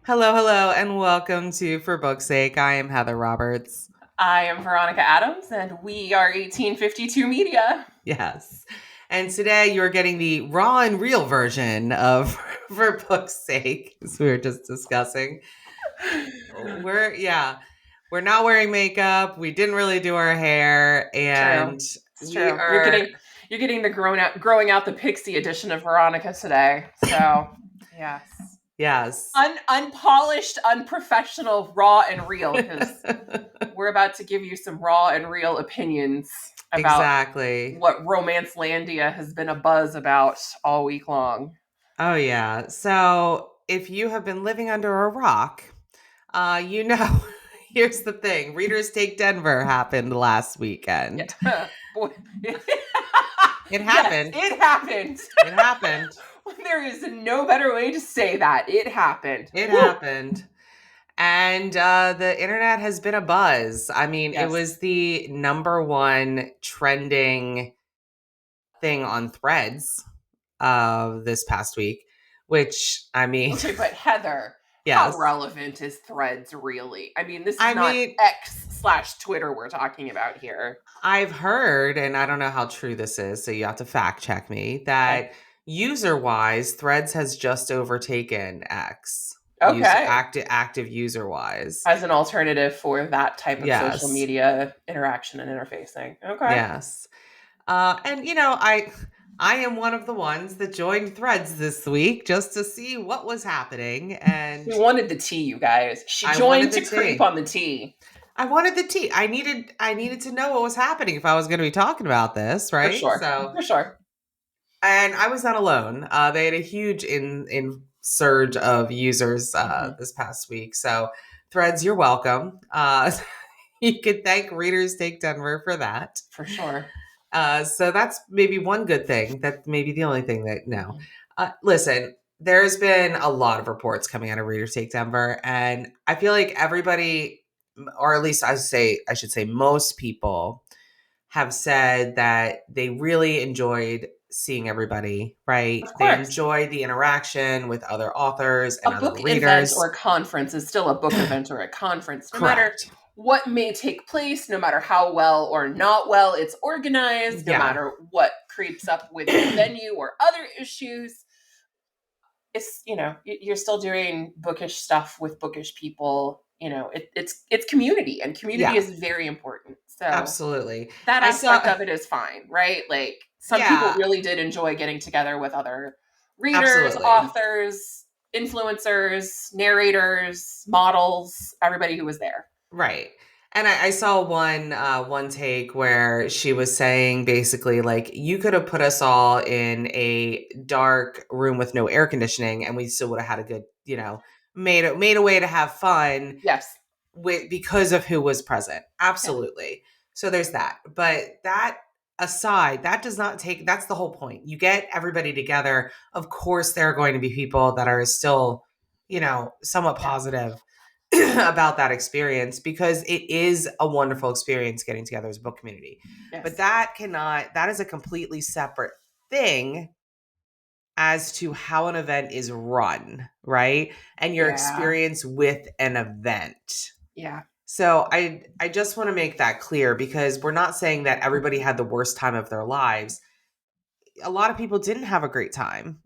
Hello, hello, and welcome to For Book's Sake. I am Heather Roberts. I am Veronica Adams, and we are 1852 Media. Yes. And today you're getting the raw and real version of For Book's Sake, as we were just discussing. We're not wearing makeup. We didn't really do our hair, True. and It's we true. are You're getting the growing out the pixie edition of Veronica today. So yes. yes. Unpolished, unprofessional, raw and real, because we're about to give you some raw and real opinions about Exactly. what Romance Landia has been a buzz about all week long. Oh yeah. So if you have been living under a rock, you know, here's the thing. Readers Take Denver happened last weekend. Yeah. Boy. It Yes, happened. it happened. It happened. There is no better way to say that. It happened. It Woo! happened. And the internet has been a buzz. I mean, it Yes. was the number one trending thing on Threads this past week, which, I mean, Okay, but Heather, how yes. relevant is Threads really? I mean, this is I not mean, X/Twitter we're talking about here. I've heard, and I don't know how true this is, so you have to fact check me, Okay. that user wise, Threads has just overtaken X. Okay. Active user wise. As an alternative for that type of social Yes. media interaction and interfacing. Okay. Yes. And I am one of the ones that joined Threads this week just to see what was happening, She and wanted the tea, you guys. She I wanted joined the to creep tea. on the tea. I wanted the tea. I needed to know what was happening if I was going to be talking about this, For right? sure. So, For sure. and I was not alone. They had a huge in surge of users Mhm. this past week. So, Threads, you're welcome. You could thank Readers Take Denver for that. For sure. So that's maybe one good thing. That may be the only thing that no. Mhm. Listen, there's been a lot of reports coming out of Readers Take Denver, and I feel like everybody, or at least I should say, most people have said that they really enjoyed seeing everybody. Right? Of They course. enjoyed the interaction with other authors A and other book event readers. or conference is still a book event or a conference, no matter Correct. what may take place, no matter how well or not well it's organized, no Yeah. matter what creeps up with the venue or other issues. It's, you're still doing bookish stuff with bookish people. It's community, and community Yeah. is very important. So Absolutely. that I aspect saw. of it is fine, right? Like, some people Yeah. really did enjoy getting together with other readers, Absolutely. authors, influencers, narrators, models, everybody who was there. Right. And I saw one take where she was saying basically like you could have put us all in a dark room with no air conditioning and we still would have had a good, made a way to have fun Yes. with because of who was present. Yeah. Absolutely. So there's that. But that aside, that does not take that's the whole point. You get everybody together. Of course there are going to be people that are still, somewhat Yeah. positive about that experience because it is a wonderful experience getting together as a book community. But Yes. that is a completely separate thing as to how an event is run, right? And your Yeah. experience with an event. Yeah. So I just want to make that clear because we're not saying that everybody had the worst time of their lives. A lot of people didn't have a great time,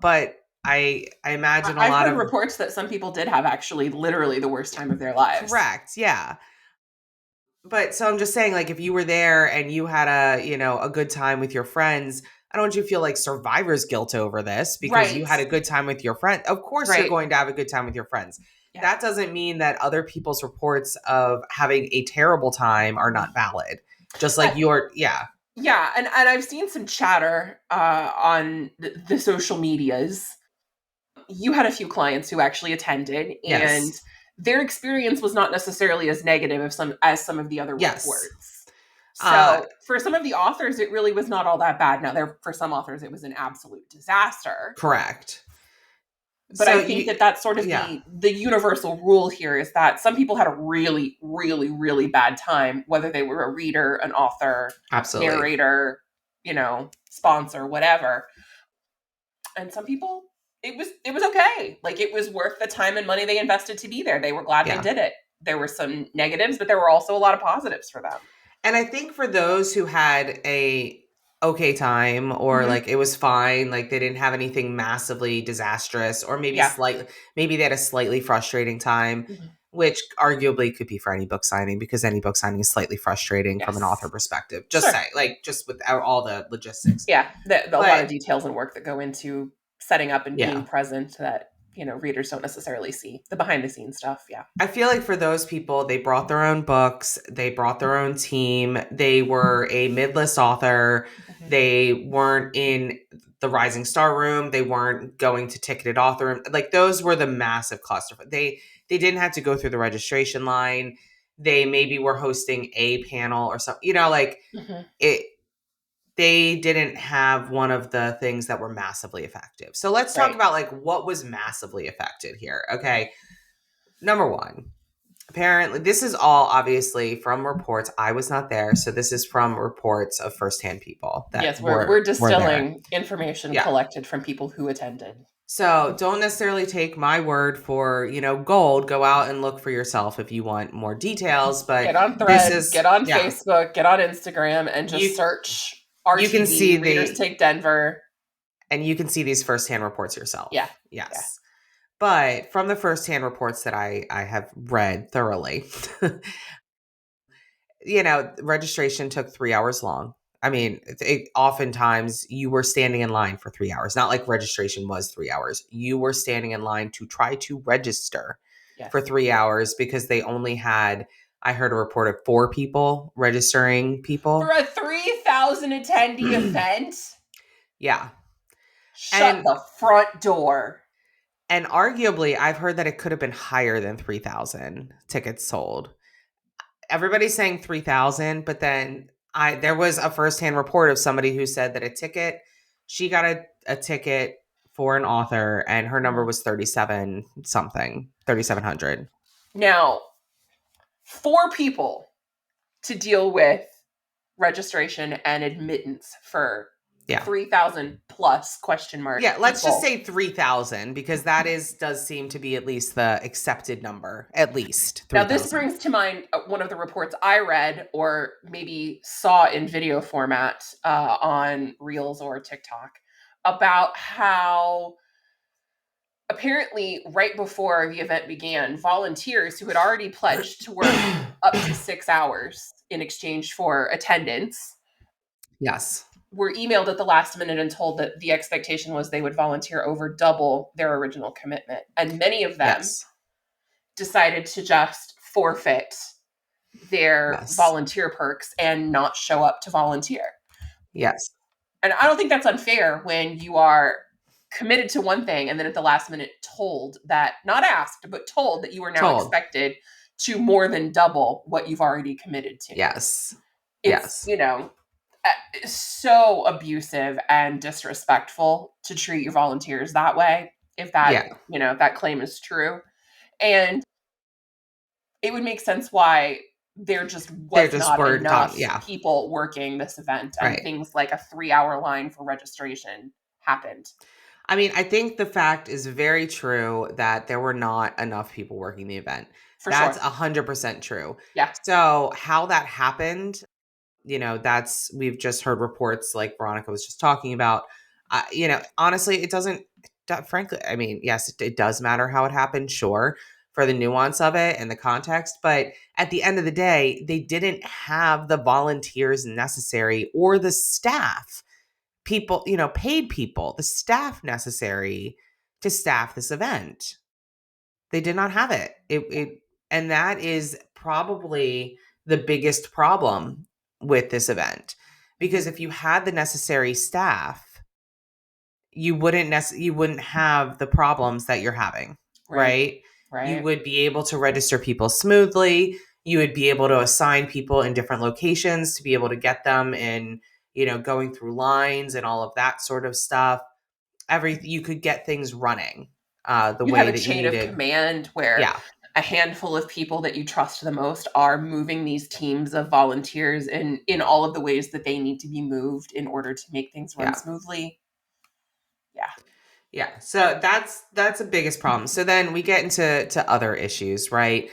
but I imagine a I've lot heard of reports that some people did have actually literally the worst time of their lives. correct, yeah. But so I'm just saying, like, if you were there and you had a good time with your friends, I don't want you to feel like survivor's guilt over this because you Right. had a good time with your friend. Of course, you're Right. going to have a good time with your friends. Yeah. That doesn't mean that other people's reports of having a terrible time are not valid. Just like yeah. Yeah, and I've seen some chatter on the social medias. You had a few clients who actually attended, and Yes. their experience was not necessarily as negative as some of the other Yes. reports. Uh, So for some of the authors, it really was not all that bad. Now, for some authors, it was an absolute disaster. correct. But So I think you, that that's sort of yeah, the universal rule here is that some people had a really, really, really bad time, whether they were a reader, an author, absolutely. narrator, sponsor, whatever. And some people it was okay. Like, it was worth the time and money they invested to be there. They were glad they Yeah. did it. There were some negatives, but there were also a lot of positives for them. And I think for those who had a okay time, or Mhm. like it was fine, like they didn't have anything massively disastrous, or Yeah. maybe they had a slightly frustrating time, Mhm. which arguably could be for any book signing, because any book signing is slightly frustrating from an author Yes. perspective. Just Sure. say, like, just without all the logistics. Yeah. A lot But of details and work that go into setting up and being yeah, present that, readers don't necessarily see. The behind the scenes stuff. Yeah. I feel like for those people, they brought their own books, they brought their own team, they were a mid-list author, Mhm. they weren't in the Rising Star room, they weren't going to ticketed author room. Like, those were the massive cluster. They didn't have to go through the registration line. They maybe were hosting a panel or something, like Mhm. it. They didn't have one of the things that were massively effective. So let's talk Right. about like what was massively affected here. Okay. Number one, apparently, this is all obviously from reports. I was not there, so this is from reports of firsthand people that Yes, we're were there. distilling information Yeah. collected from people who attended. So don't necessarily take my word for, gold. Go out and look for yourself if you want more details. But Get on this Threads, get is, on yeah, Facebook, get on Instagram, and just you search you can see RTD, Readers Take Denver. you can see these firsthand reports Yeah. yourself. Yeah. Yes. But from the firsthand reports that I have read thoroughly, registration took 3 hours long. I mean, oftentimes you were standing in line for 3 hours. Not like registration was 3 hours. You were standing in line to try to register for Yes. 3 hours because they only had, I heard a report of 4 people registering For people. a 3,000 attendee event, Yeah. shut And the front door. and arguably I've heard that it could have been higher than 3,000 tickets sold. Everybody's saying 3,000, but then there was a firsthand report of somebody who said that she got a ticket for an author and her number Mhm. was 37 something, 3,700. Now, 4 people to deal with registration and admittance for Yeah. 3,000 plus question mark Yeah, let's just people. say 3,000 because that does seem to be at least the accepted number, at least Now, this 3,000. brings to mind one of the reports I read or maybe saw in video format on Reels or TikTok about how apparently right before the event began, volunteers who had already pledged to work up to 6 hours in exchange for attendance Yes. were emailed at the last minute and told that the expectation was they would volunteer over double their original commitment. And many of them Yes. decided to just forfeit their Yes. volunteer perks and not show up to volunteer. Yes. And I don't think that's unfair when you are committed to one thing and then at the last minute told that, not asked, but told that you are now Told. expected to more than double what you've already committed to. Yes. It's, Yes. so abusive and disrespectful to treat your volunteers that way if that, Yeah. that claim is true. And it would make sense why there just They're was just not word done. enough Yeah. people working this event and Right. things like a 3-hour line for registration happened. I mean, I think the fact is very true that there were not enough people working the event. For That's sure. 100% true. Yeah. So, how that happened, we've just heard reports like Veronica was just talking about. Honestly, it doesn't, frankly, I mean, yes, it does matter how it happened, sure, for the nuance of it and the context. But at the end of the day, they didn't have the volunteers necessary or the staff people, paid people, the staff necessary to staff this event. They did not have it. And that is probably the biggest problem with this event. Because Mhm. if you had the necessary staff, you wouldn't have the problems that you're having, Right. right? You Right. would be able to register people smoothly. You would be able to assign people in different locations to be able to get them in, going through lines and all of that sort of stuff. You could get things running the You have way a that you chain of needed. command where Yeah. a handful of people that you trust the most are moving these teams of volunteers in all of the ways that they need to be moved in order to make things run Yeah. smoothly. Yeah. Yeah. So that's the biggest problem. So then we get into other issues, right?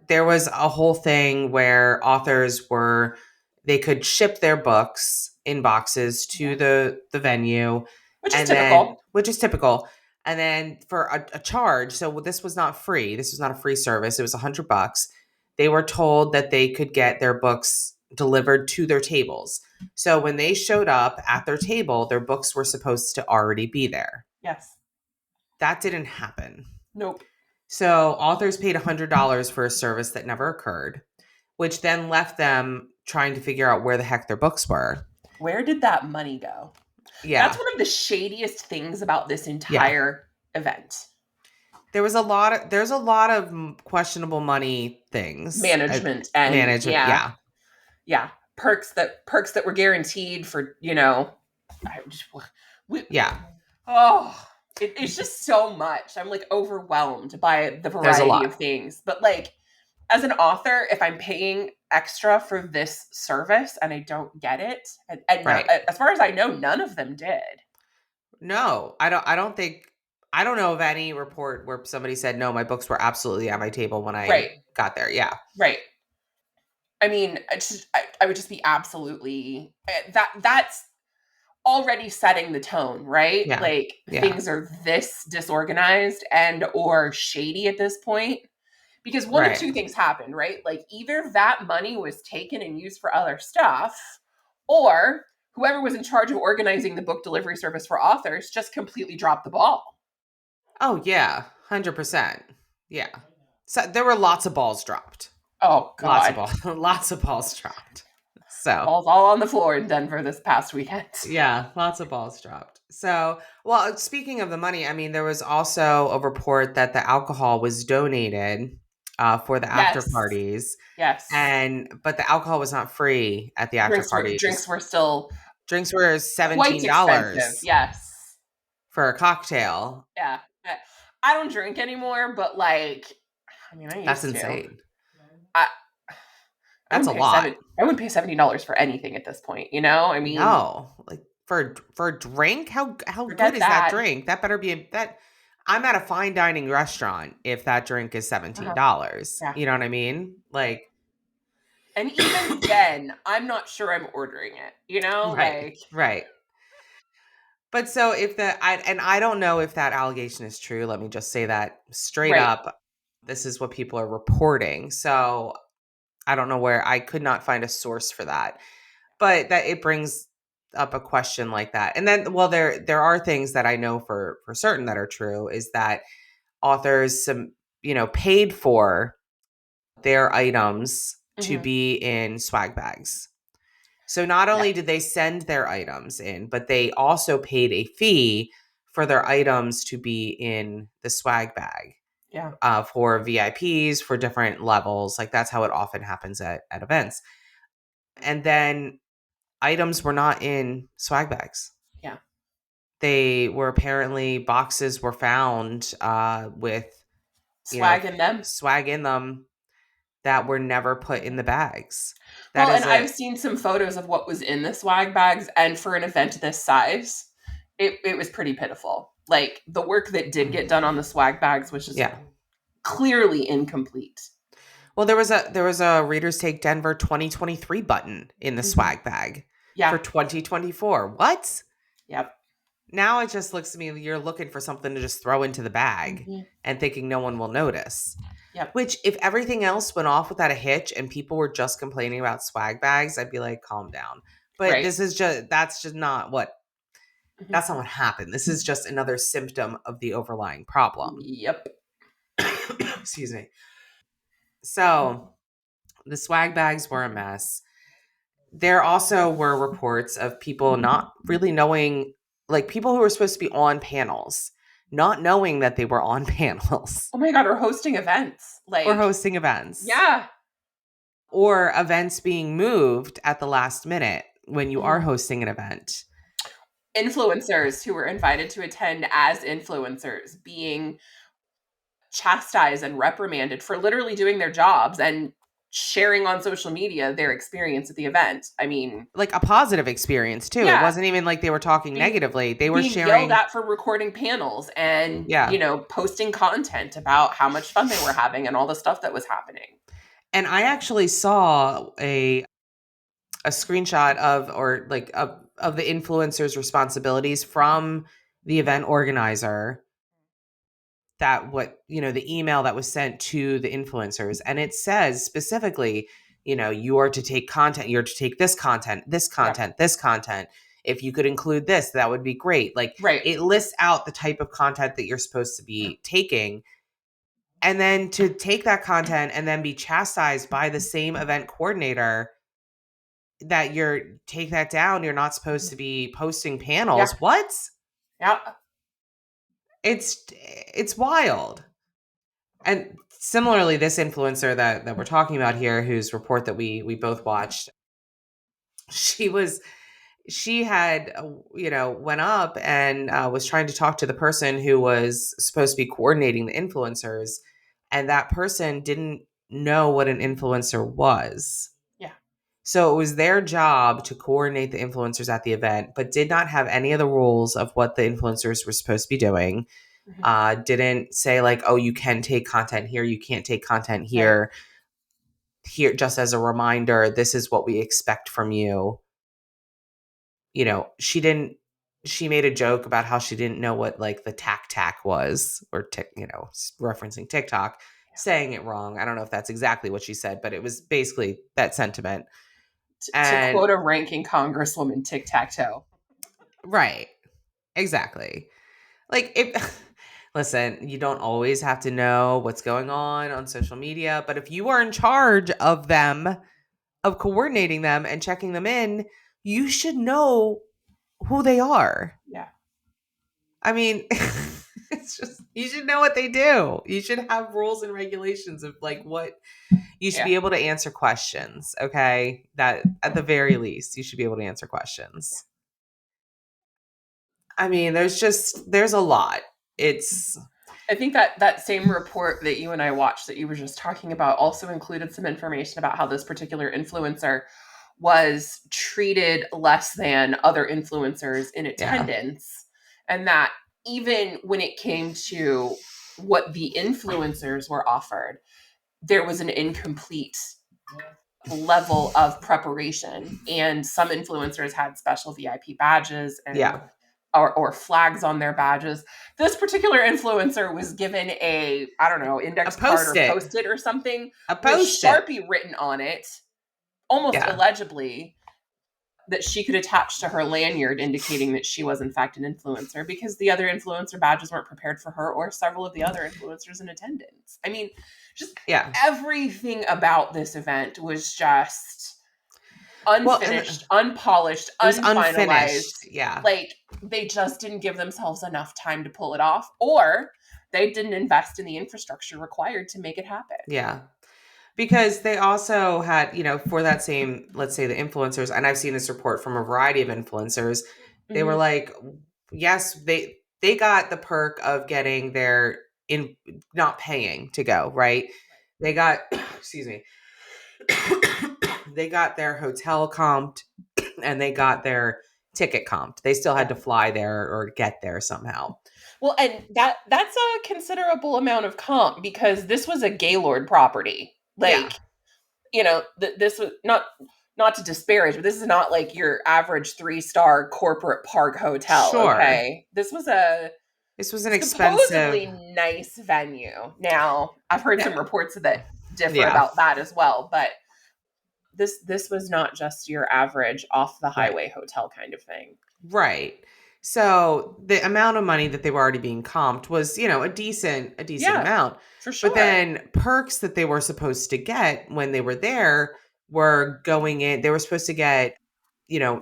There was a whole thing where authors were they could ship their books in boxes to Yeah. the venue, Which is and then typical. which is typical, and then for a charge. So this was not free. This was not a free service. It was $100. They were told that they could get their books delivered to their tables. So when they showed up at their table, their books were supposed to already be there. Yes. That didn't happen. Nope. So authors paid $100 for a service that never occurred, which then left them trying to figure out where the heck their books were. Where did that money go? That's Yeah. one of the shadiest things about this Yeah. entire event. There's a lot of questionable money things. Management and Management. Yeah. yeah, perks that were guaranteed for, you know, I just, we, Yeah. oh, it's just so much. I'm like overwhelmed by the There's a variety lot. of things. But like as an author, if I'm paying extra for this service and I don't get it, and no, Right. as far as I know, none of them did. No, I don't think I don't know of any report where somebody said no, my books were absolutely at my table when I Right, got there. Yeah. right. I mean, I would just be absolutely that's already setting the tone, right? Yeah. Like Yeah. things are this disorganized and or shady at this point. Because one of Right. two things happened, right? Like either that money was taken and used for other stuff, or whoever was in charge of organizing the book delivery service for authors just completely dropped the ball. Oh yeah, 100%. Yeah. So there were lots of balls dropped. Oh Lots of God. balls, lots of balls dropped. So Balls all on the floor in Denver this past weekend. yeah, lots of balls dropped. So, well, speaking of the money, I mean, there was also a report that the alcohol was donated for the after Yes. parties, Yes. and but the alcohol was not free at the after Drinks parties. were still Drinks were quite expensive. $17 Yes. for a cocktail. Yeah. I don't drink anymore, but like I mean I That's used to. insane. I I That's wouldn't a pay lot. seven I wouldn't pay $70 for anything at this point, you know? I mean, No, like for a drink, how good forget is that that. drink? That better be that. I'm at a fine dining restaurant if that drink is Uh-huh. $17. Yeah. You know what I mean? Like, And even then, I'm not sure I'm ordering it, you know? right, Like, right. But so if I don't know if that allegation is true. Let me just say that straight right. up. This is what people are reporting. So I don't know where I could not find a source for that. But that it brings up a question like that. And then well there are things that I know for certain that are true is that authors paid for their items to Mhm. be in swag bags. So not Yeah. only did they send their items in, but they also paid a fee for their items to be in the swag bag Yeah. for VIPs for different levels. Like that's how it often happens at events. And then items were not in swag bags. Yeah. They were apparently boxes were found with Swag in them. swag in them that were never put in the bags. That Well, and is I've a seen some photos of what was in the swag bags, and for an event this size, it was pretty pitiful. Like the work that did get done on the swag bags was just yeah. clearly incomplete. Well, there was a Readers Take Denver 2023 button in the Mhm. swag bag for Yeah. 2024. What? Yep. Now it just looks to me you're looking for something to just throw into the bag Mhm. and thinking no one will notice. Yep. Which, if everything else went off without a hitch and people were just complaining about swag bags, I'd be like, calm down. But Right. this is just, Mhm. that's not what happened. This is just another symptom of the overlying problem. Yep. Excuse me. So the swag bags were a mess. There also were reports of people not really knowing, like people who were supposed to be on panels, not knowing that they were on panels Oh my God, we're hosting events. or Like, hosting events yeah. or events being moved at the last minute when you are Mhm. hosting an event. Influencers who were invited to attend as influencers being chastised and reprimanded for literally doing their jobs and sharing on social media their experience at the event. I mean, like a positive experience too. It yeah, wasn't even like they were talking being negatively. They were being yelled sharing, at for recording panels and, yeah. posting content about how much fun they were having and all the stuff that was happening. And I actually saw a screenshot of, or like of the influencer's responsibilities from the event organizer, that what, the email that was sent to the influencers, and it says specifically, you are to take content, you're to take this content, this Yep. content, this content. If you could include this, that would be great. Like, Right. it lists out the type of content that you're supposed to be taking, and then to take that content and then be chastised by the same event coordinator that you're take that down, you're not supposed to be posting Yeah. panels. What? Yeah. It's wild. And similarly, this influencer that we're talking about here, whose report that we both watched, she was she had went up and was trying to talk to the person who was supposed to be coordinating the influencers, and that person didn't know what an influencer was. Yeah. So it was their job to coordinate the influencers at the event, but did not have any of the rules of what the influencers were supposed to be doing. Mhm. Didn't say like, oh, you can take content here, you can't take content Right. here. Here, just as a reminder, this is what we expect from you. She didn't. She made a joke about how she didn't know what like the tac was, or referencing TikTok, saying it wrong. I don't know if that's exactly what she said, but it was basically that sentiment. To And quote a ranking congresswoman, tic tac toe. right, exactly. Like, if listen, you don't always have to know what's going on social media, but if you are in charge of them, of coordinating them and checking them in, you should know who they are. Yeah. I mean, it's just, you should know what they do. You should have rules and regulations of like what you should Yeah. be able to answer questions. Okay. That at the very least, you should be able to answer questions. I mean, there's a lot. It's, I think that same report that you and I watched that you were just talking about also included some information about how this particular influencer was treated less than other influencers in yeah. attendance, and that even when it came to what the influencers were offered, there was an incomplete level of preparation, and some influencers had special VIP badges and Yeah. or flags on their badges. This particular influencer was given a, I don't know, A index card or post-it. post-it or something A with post-it. Sharpie written on it, almost Yeah. illegibly, that she could attach to her lanyard, indicating that she was in fact an influencer, because the other influencer badges weren't prepared for her or several of the other influencers in attendance. I mean, just Yeah. everything about this event was just Well, and unfinished, unpolished, it was unfinalized. unfinished. Yeah. Like, they just didn't give themselves enough time to pull it off, or they didn't invest in the infrastructure required to make it happen. Yeah. Because they also had, for that same, let's say the influencers, and I've seen this report from a variety of influencers, they were Mm-hmm. like, yes, they got the perk of getting their in not paying to go, right? They got excuse me. They got their hotel comped and they got their ticket comped. They still had Yeah. to fly there or get there somehow. Well, and that's a considerable amount of comp, because this was a Gaylord property. Yeah. Like, this was not to disparage, but this is not like your average 3-star corporate park hotel. Sure. Okay, this was a This was an expensive. supposedly nice venue. Now, I've heard Yeah. some reports that differ Yeah. about that as well, but this was not just your average off the Right. highway hotel kind of thing. Right. So the amount of money that they were already being comped was, a decent Yeah, amount. for But sure. then perks that they were supposed to get when they were there were going in, they were supposed to get,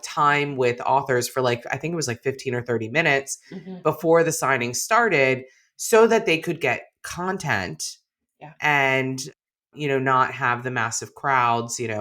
time with authors for like, I think it was like 15 or 30 minutes Hmm. before the signing started, so that they could get content Yeah. and not have the massive crowds, and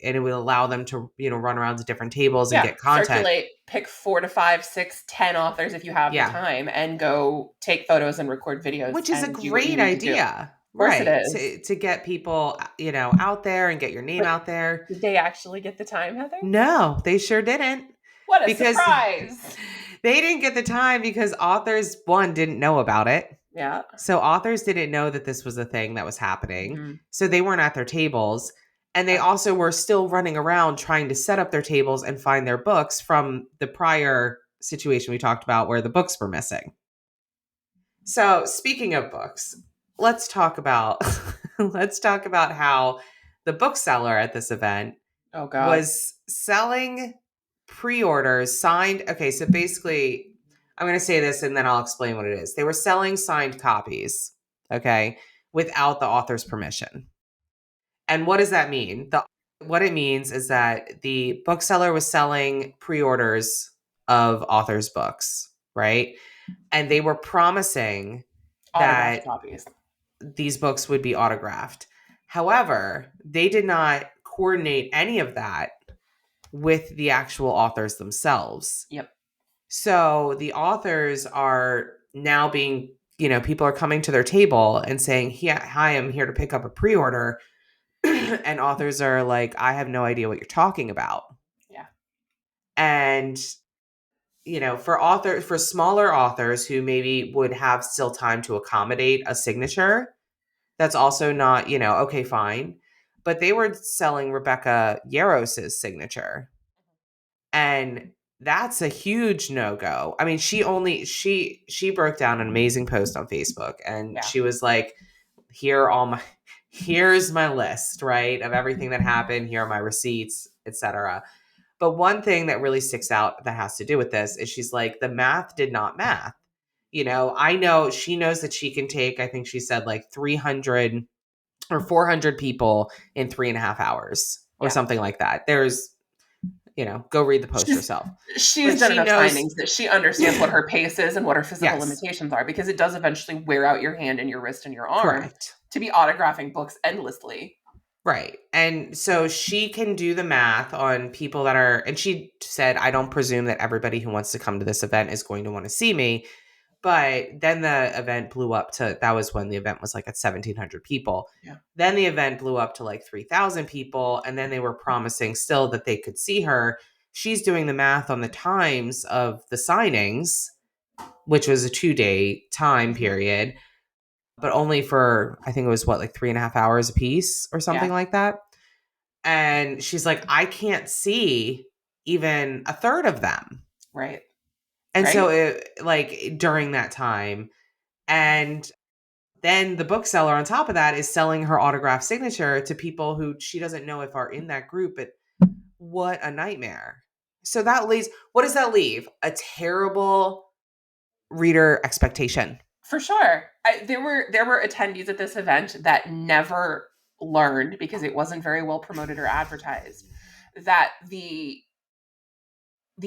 it would allow them to run around to different tables and Yeah, get content. circulate, pick 4 to 5, 6, 10 authors if you have the Yeah, time, and go take photos and record videos which is a and do what you great need to do. idea. course it Right. is. To get people, out there and get your name But out there. did they actually get the time, Heather? No, they sure didn't. What a Because surprise. they didn't get the time because authors, one, didn't know about it. Yeah. So authors didn't know that this was a thing that was happening. Hmm. So they weren't at their tables. And they Yeah. also were still running around trying to set up their tables and find their books from the prior situation we talked about where the books were missing. So speaking of books, let's talk about let's talk about how the bookseller at this event Oh God. was selling pre-orders signed. Okay, so basically, I'm going to say this and then I'll explain what it is. They were selling signed copies, okay, without the author's permission. And what does that mean? What it means is that the bookseller was selling pre-orders of authors' books, right? And they were promising Autographed that copies. these books would be autographed. However, they did not coordinate any of that with the actual authors themselves. Yep. So the authors are now being, people are coming to their table and saying, "Yeah, hi, I'm here to pick up a pre-order." And authors are like, "I have no idea what you're talking about." Yeah. And for smaller authors who maybe would have still time to accommodate a signature, that's also not, okay, fine. But they were selling Rebecca Yaros's signature. And that's a huge no-go. I mean, she broke down an amazing post on Facebook and Yeah. she was like, here's my list, right? Of everything that happened. Here are my receipts, etc. But one thing that really sticks out that has to do with this is she's like, the math did not math. I know she knows that she can take, I think she said like 300 or 400 people in 3.5 hours or Yeah. something like that. Go read the post She's yourself. she's But done she enough knows, signings that she understands what her pace is and what her physical yes, limitations are, because it does eventually wear out your hand and your wrist and your arm correct. to be autographing books endlessly. Right. And so she can do the math on people and she said, I don't presume that everybody who wants to come to this event is going to want to see me. But then the event blew up that was when the event was like at 1,700 people. Yeah. Then the event blew up to like 3,000 people. And then they were promising still that they could see her. She's doing the math on the times of the signings, which was a 2-day time period, but only for, I think it was like 3.5 hours a piece or something Yeah. like that. And she's like, I can't see even a third of them. Right. And Right. so during that time, and then the bookseller on top of that is selling her autograph signature to people who she doesn't know if are in that group. But what a nightmare. So what does that leave? A terrible reader expectation. For sure. There were attendees at this event that never learned, because it wasn't very well promoted or advertised, that the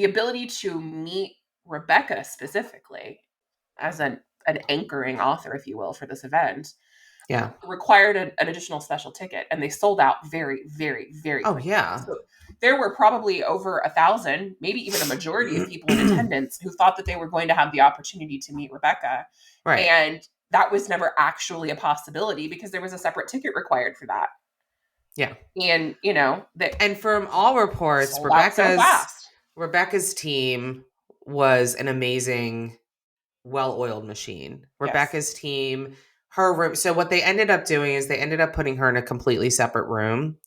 ability to meet Rebecca specifically as an anchoring author, if you will, for this event Yeah. required an additional special ticket, and they sold out very, very, very Oh, quickly. yeah. So there were probably over 1,000, maybe even a majority of people in attendance who thought that they were going to have the opportunity to meet Rebecca. Right. And that was never actually a possibility because there was a separate ticket required for that. Yeah. And, that And from all reports, sold out so fast. Rebecca's team was an amazing, well-oiled machine. Yes. Rebecca's team, her room. So what they ended up doing is they ended up putting her in a completely separate room,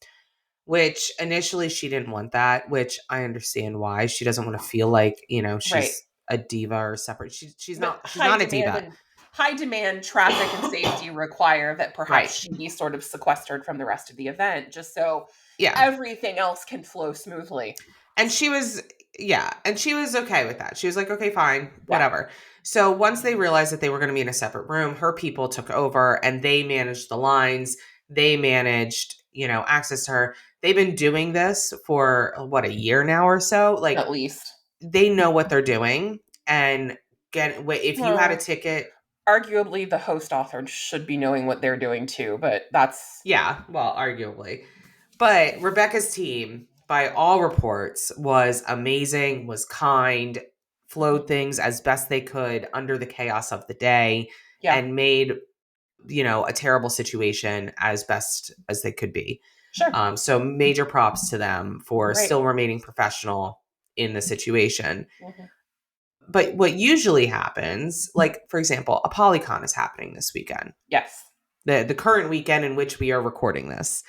which initially she didn't want that, which I understand why. She doesn't want to feel like, Right. she's a diva or separate. She's But not a diva. high demand traffic and safety require that perhaps Right. she be sort of sequestered from the rest of the event, just so Yeah. everything else can flow smoothly. And she was okay with that. She was like, okay, fine, Yeah. whatever. So once they realized that they were going to be in a separate room, her people took over and they managed the lines. They managed, access to her. They've been doing this for a year now or so. Like, At least. they know what they're doing. And if you had a ticket, Arguably the host author should be knowing what they're doing too, but that's... Yeah, well, arguably. But Rebecca's team, by all reports, was amazing, was kind, flowed things as best they could under the chaos of the day, Yeah. and made a terrible situation as best as they could be. Sure. So major props to them for Right. still remaining professional in the situation. Mhm. But what usually happens, like for example, a Polycon is happening this weekend. Yes. The current weekend in which we are recording this.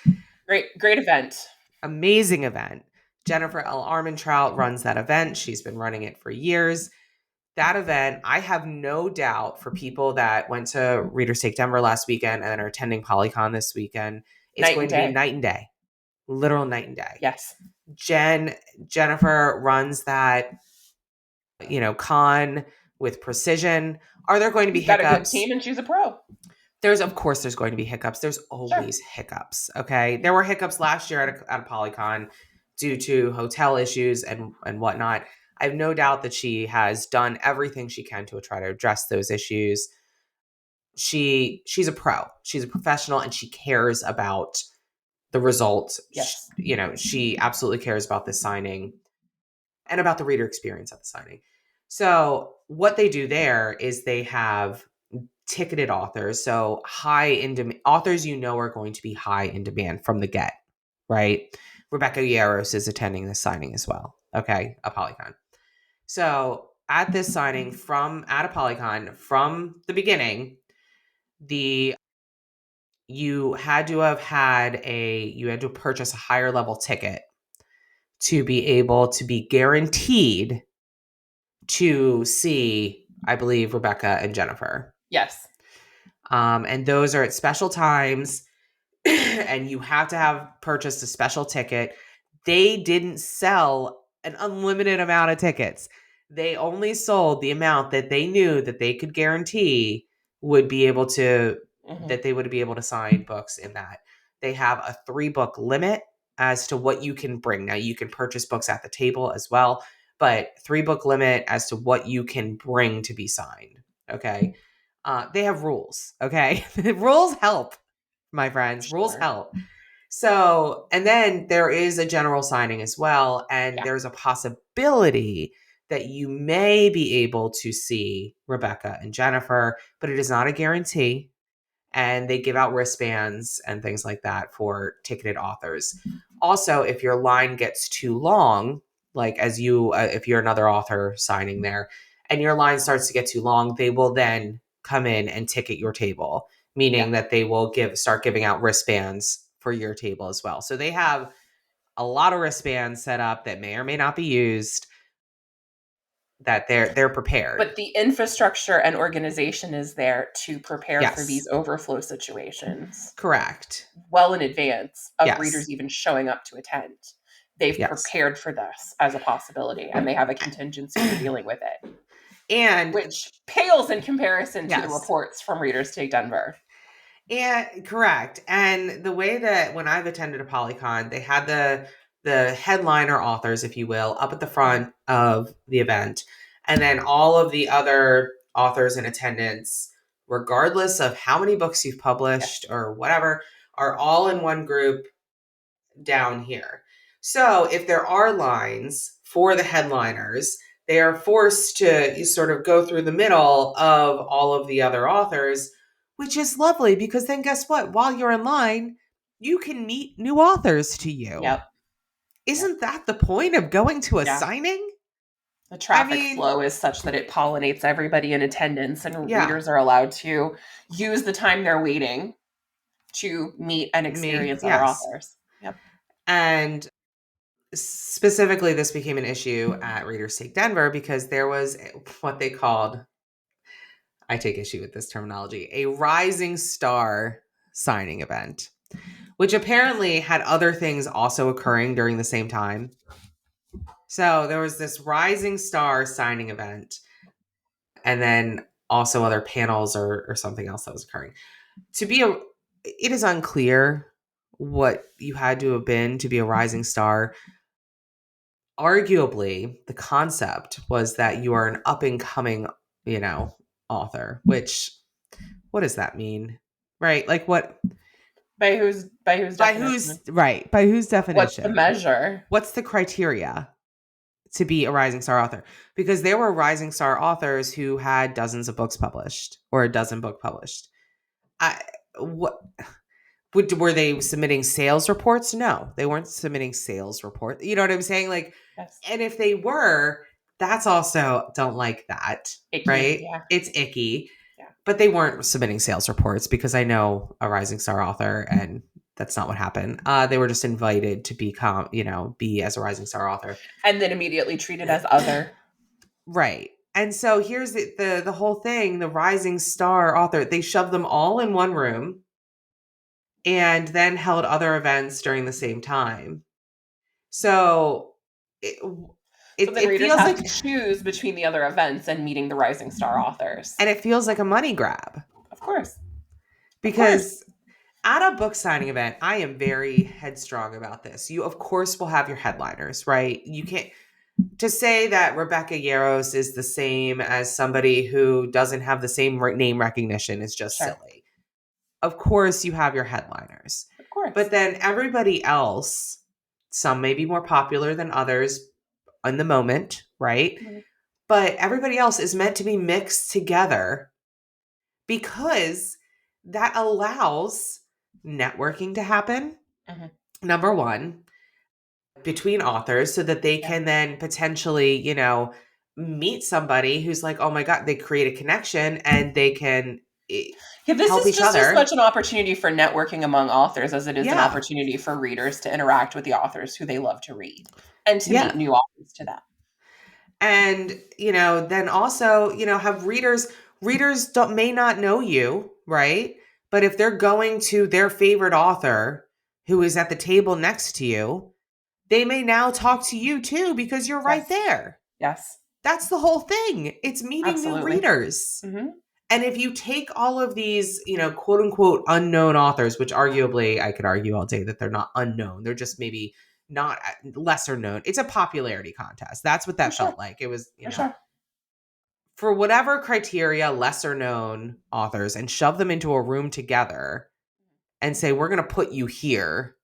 Great event. Amazing event. Jennifer L. Armentrout runs that event. She's been running it for years. That event, I have no doubt for people that went to Reader's Take Denver last weekend and are attending Polycon this weekend, it's Night going and to be day. night and day. Literal night and day. Yes. Jennifer runs that, con with precision. Are there going to be She's got a good hiccups? team and she's a pro. Of course, there's going to be hiccups. There's Sure. always hiccups. Okay. There were hiccups last year at a Polycon due to hotel issues and whatnot. I have no doubt that she has done everything she can to try to address those issues. She's a pro. She's a professional, and she cares about the result. Yes. She absolutely cares about the signing and about the reader experience at the signing. So what they do there is they have ticketed authors, so high in demand authors are going to be high in demand from the get, right? Rebecca Yarros is attending this signing as well. Okay, a Polycon. So at this signing at a Polycon from the beginning, you had to purchase a higher level ticket to be able to be guaranteed to see, I believe, Rebecca and Jennifer. Yes. And those are at special times, and you have to have purchased a special ticket. They didn't sell an unlimited amount of tickets. They only sold the amount that they knew that they could guarantee would be able to Mm-hmm. that they would be able to sign books in that. They have a 3-book limit as to what you can bring. Now you can purchase books at the table as well, but 3-book limit as to what you can bring to be signed. Okay. They have rules. Okay. Rules help, my friends. Rules Sure. help. So, and then there is a general signing as well. And Yeah. there's a possibility that you may be able to see Rebecca and Jennifer, but it is not a guarantee. And they give out wristbands and things like that for ticketed authors. Also, if your line gets too long, like if you're another author signing there and your line starts to get too long, they will then come in and ticket your table, meaning that they will start giving out wristbands for your table as well. So they have a lot of wristbands set up that may or may not be used, that they're prepared. But the infrastructure and organization is there to prepare for Yes. these overflow situations Correct. well in advance of Yes. readers even showing up to attend. They've Yes. prepared for this as a possibility, and they have a contingency for dealing with it, And which pales in comparison to the Yes. reports from Readers Take Denver. And correct. And the way that when I've attended a Polycon, they had the headliner authors, if you will, up at the front of the event. And then all of the other authors in attendance, regardless of how many books you've published or whatever, are all in one group down here. So if there are lines for the headliners, they are forced to sort of go through the middle of all of the other authors, which is lovely because then guess what? While you're in line, you can meet new authors to you. Yep. Isn't that the point of going to a Yeah. signing? The traffic flow is such that it pollinates everybody in attendance, and Yeah. readers are allowed to use the time they're waiting to meet and experience other authors. Yep. And specifically, this became an issue at Readers Take Denver because there was what they called, I take issue with this terminology, a rising star signing event, which apparently had other things also occurring during the same time. So there was this rising star signing event, and then also other panels or something else that was occurring. It is unclear what you had to have been to be a rising star. Arguably, the concept was that you are an up and coming, author, which, what does that mean? Right? Like what? By whose definition? By whose definition? What's the measure? What's the criteria to be a rising star author? Because there were rising star authors who had dozens of books published or a dozen book published. I what were they submitting sales reports? No, they weren't submitting sales reports. You know what I'm saying? Like, Yes. and if they were, that's also don't like that, Icky. right? Yeah. It's icky. Yeah. But they weren't submitting sales reports because I know a rising star author, and that's not what happened. They were just invited to become, be as a rising star author. And then immediately treated as other. Right. And so here's the whole thing, the rising star author, they shoved them all in one room and then held other events during the same time. So it So then it readers feels have like to choose between the other events and meeting the rising star authors. and it feels like a money grab Of course. Of course. because at a book signing event, I am very headstrong about this. You of course will have your headliners, right? You can't to say that Rebecca Yarros is the same as somebody who doesn't have the same name recognition is just Sure. silly. Of course, you have your headliners. Of course. But then everybody else, some may be more popular than others in the moment, right? Mhm. But everybody else is meant to be mixed together because that allows networking to happen. Mhm. Number one, between authors so that they Yeah. can then potentially, meet somebody who's like, oh my God, they create a connection and they can Yeah, this help is each just as other. much an opportunity for networking among authors as it is an Yeah. opportunity for readers to interact with the authors who they love to read and to meet Yeah. new authors to them. And, then also, have readers may not know you, right? But if they're going to their favorite author who is at the table next to you, they may now talk to you too because you're right Yes. there. Yes. That's the whole thing. It's meeting new Absolutely. readers. Mm-hmm. And if you take all of these, quote unquote unknown authors, which arguably I could argue all day that they're not unknown, they're just maybe not lesser known. It's a popularity contest. That's what For that sure. felt like. It was, For sure. for whatever criteria, lesser known authors, and shove them into a room together and say, we're going to put you here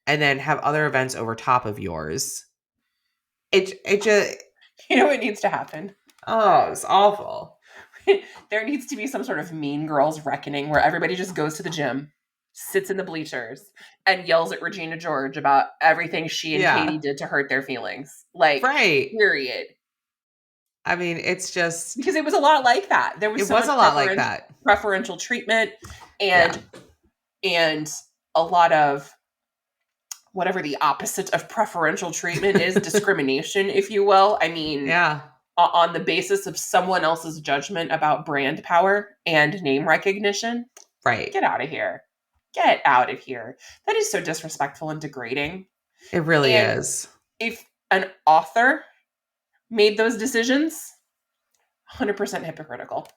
and then have other events over top of yours. It just, You know what needs to happen? oh, it's awful. There needs to be some sort of mean girls reckoning where everybody just goes to the gym, sits in the bleachers, and yells at Regina George about everything she and Katie Yeah. did to hurt their feelings. Like, Right. period. I mean, it's just, Because it was a lot like that. There was it so was much a lot like that. preferential treatment Yeah. and a lot of whatever the opposite of preferential treatment is, discrimination, if you will. I mean, Yeah. on the basis of someone else's judgment about brand power and name recognition. Right. Get out of here. Get out of here. That is so disrespectful and degrading. It really And is. if an author made those decisions, 100% hypocritical.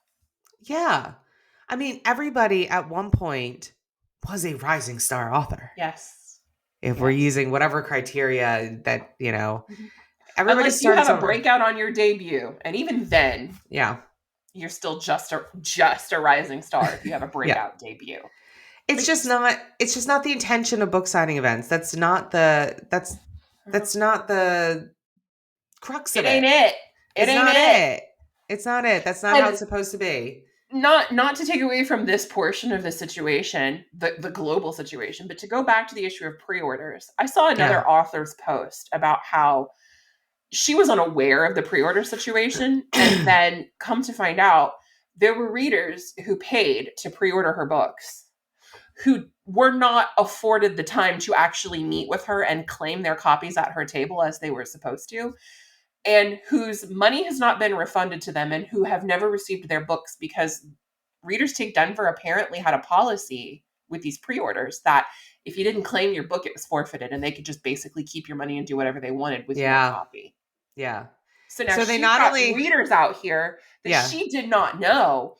Yeah. I mean, everybody at one point was a rising star author. Yes. If we're using whatever criteria that, Mhm. everybody Unless you started have a somewhere. breakout on your debut, and even then, Yeah. you're still just a rising star if you have a Yeah. breakout debut. It's just not the intention of book signing events. That's not the crux It of ain't it. it. It It's ain't not it. it. It's not it. That's not how And it's supposed to be. not to take away from this portion of the situation, the global situation, but to go back to the issue of pre-orders. I saw Yeah. another author's post about how she was unaware of the pre-order situation and then come to find out there were readers who paid to pre-order her books who were not afforded the time to actually meet with her and claim their copies at her table as they were supposed to, and whose money has not been refunded to them and who have never received their books because Readers Take Denver apparently had a policy with these pre-orders that if you didn't claim your book, it was forfeited and they could just basically keep your money and do whatever they wanted with your Yeah. copy. Yeah. So now So they she's not got only readers out here that yeah. she did not know.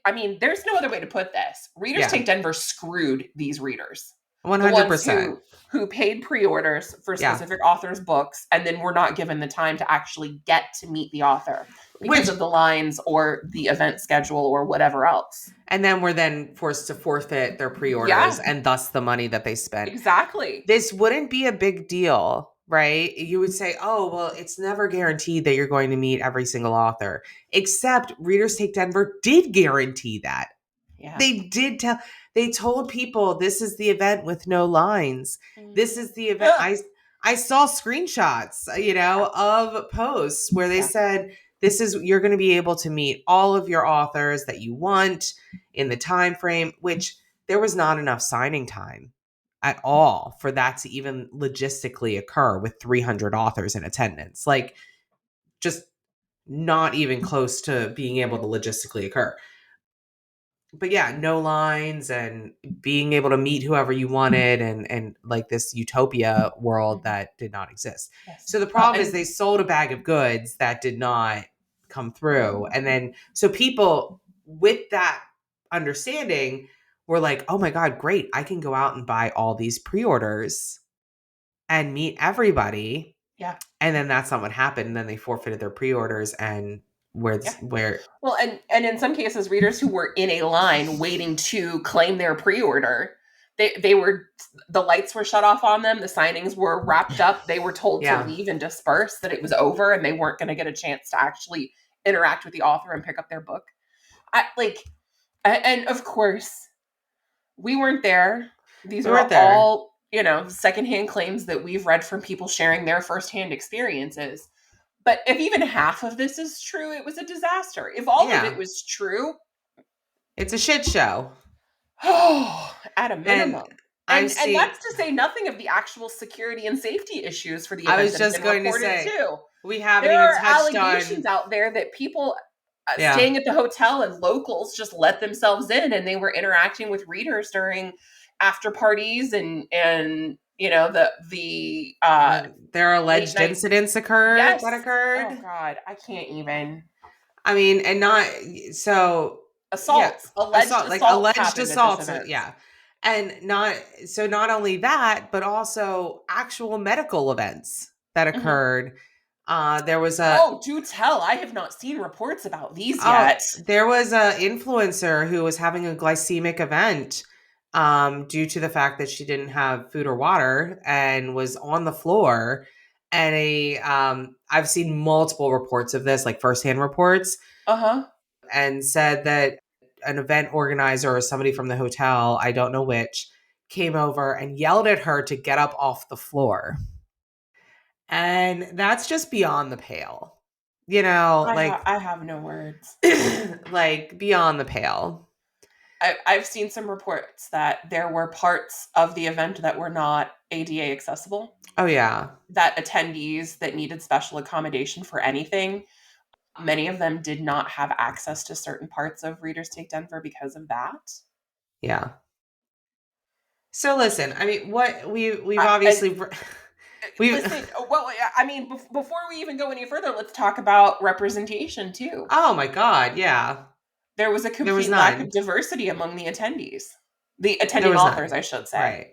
I mean, there's no other way to put this. Readers Yeah. Take Denver screwed these readers. The ones 100%. who paid pre-orders for Yeah. specific authors' books and then were not given the time to actually get to meet the author because Which of the lines or the event schedule or whatever else. and then were then forced to forfeit their pre-orders Yeah, and thus the money that they spent. exactly. This wouldn't be a big deal, right? You would say, oh, well, it's never guaranteed that you're going to meet every single author, except Readers Take Denver did guarantee that. Yeah. They did tell, they told people this is the event with no lines. This Mhm. is the event. Yeah. I saw screenshots, of posts where they Yeah. said this is, you're going to be able to meet all of your authors that you want in the time frame, which there was not enough signing time at all for that to even logistically occur with 300 authors in attendance. Like, just not even close to being able to logistically occur. But yeah, no lines and being able to meet whoever you wanted, and like this utopia world Mhm. that did not exist. Yes. So the Well, problem is and they sold a bag of goods that did not come through. And then so people with that understanding were like, "Oh my god, great. I can go out and buy all these pre-orders and meet everybody." yeah. And then that's not what happened. And then they forfeited their pre-orders, and Yeah. where Well, and in some cases, readers who were in a line waiting to claim their pre-order, they were, the lights were shut off on them, the signings were wrapped up, they were told to yeah, leave and disperse, that it was over, and they weren't going to get a chance to actually interact with the author and pick up their book. I like, and of course, we weren't there. These we weren't are there. all, secondhand claims that we've read from people sharing their firsthand experiences. But if even half of this is true, it was a disaster. If all of it Yeah. was true, It's a shit show. oh, at a And minimum. I've And seen, that's to say nothing of the actual security and safety issues for the I event was that have just been going to reported say, too. we haven't There even are touched allegations on, out there that people yeah, staying at the hotel and locals just let themselves in, and they were interacting with readers during after parties, and the there are late alleged night. incidents that Yes. Oh occurred. God, I can't even. I mean, and not, so, yeah, Assaults, alleged assault, like assaults alleged happened at this assaults, event. yeah. And not, so not only that, but also actual medical events that Mhm. occurred. There was a, Oh, do tell. I have not seen reports about these Oh, yet. there was a influencer who was having a glycemic event due to the fact that she didn't have food or water and was on the floor. And I've seen multiple reports of this, like firsthand reports, Uh-huh. and said that an event organizer or somebody from the hotel, I don't know which, came over and yelled at her to get up off the floor. And that's just beyond the pale. Like I have no words. like beyond the pale. I've seen some reports that there were parts of the event that were not ADA accessible, Oh yeah. that attendees that needed special accommodation for anything, many of them did not have access to certain parts of Readers Take Denver because of that. Yeah. So listen, I mean, what we've And obviously we listen, well, I mean, before we even go any further, let's talk about representation too. Oh my god, yeah. There was a There was complete lack of none. diversity among the attendees, the There attending was authors, none. I should say. Right.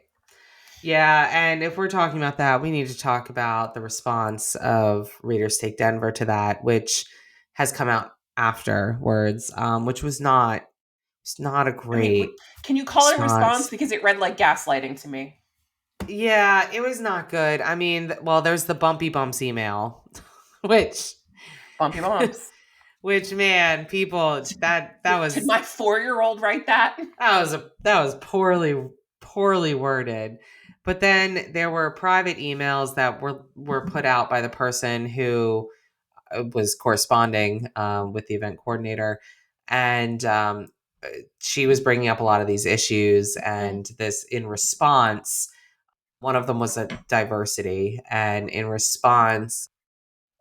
Yeah, and if we're talking about that, we need to talk about the response of Readers Take Denver to that, which has come out afterwards, which was not, it's not a I mean, great can you call it a response? response. Because it read like gaslighting to me. Yeah, it was not good. I mean, well, there's the bumpy bumps email, which Bumpy bumps. which, man, people, that Did was, my 4-year-old write that? that was poorly worded. But then there were private emails that were put out by the person who was corresponding with the event coordinator, and she was bringing up a lot of these issues. Mm. And this, in response, one of them was a diversity, and in response,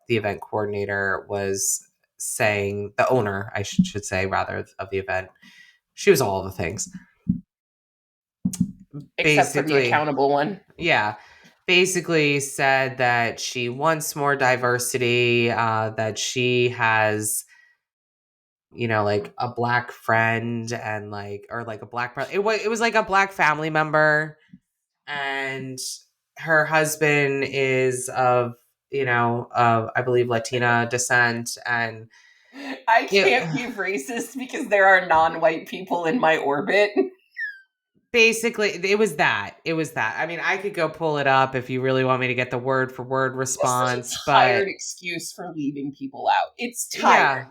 the event coordinator was saying, the owner, I should say, rather, of the event, she was all the things. Except for the Basically, accountable one. yeah. Basically said that she wants more diversity, that she has, like a black friend, and like, or like a black brother. It was like a black family member, and her husband is of, I believe Latina descent, and I it, can't be racist because there are non white people in my orbit. basically, it was that. It was that. I mean, I could go pull it up if you really want me to get the word for word It's such a response, but tired excuse for leaving people out. It's yeah. tired.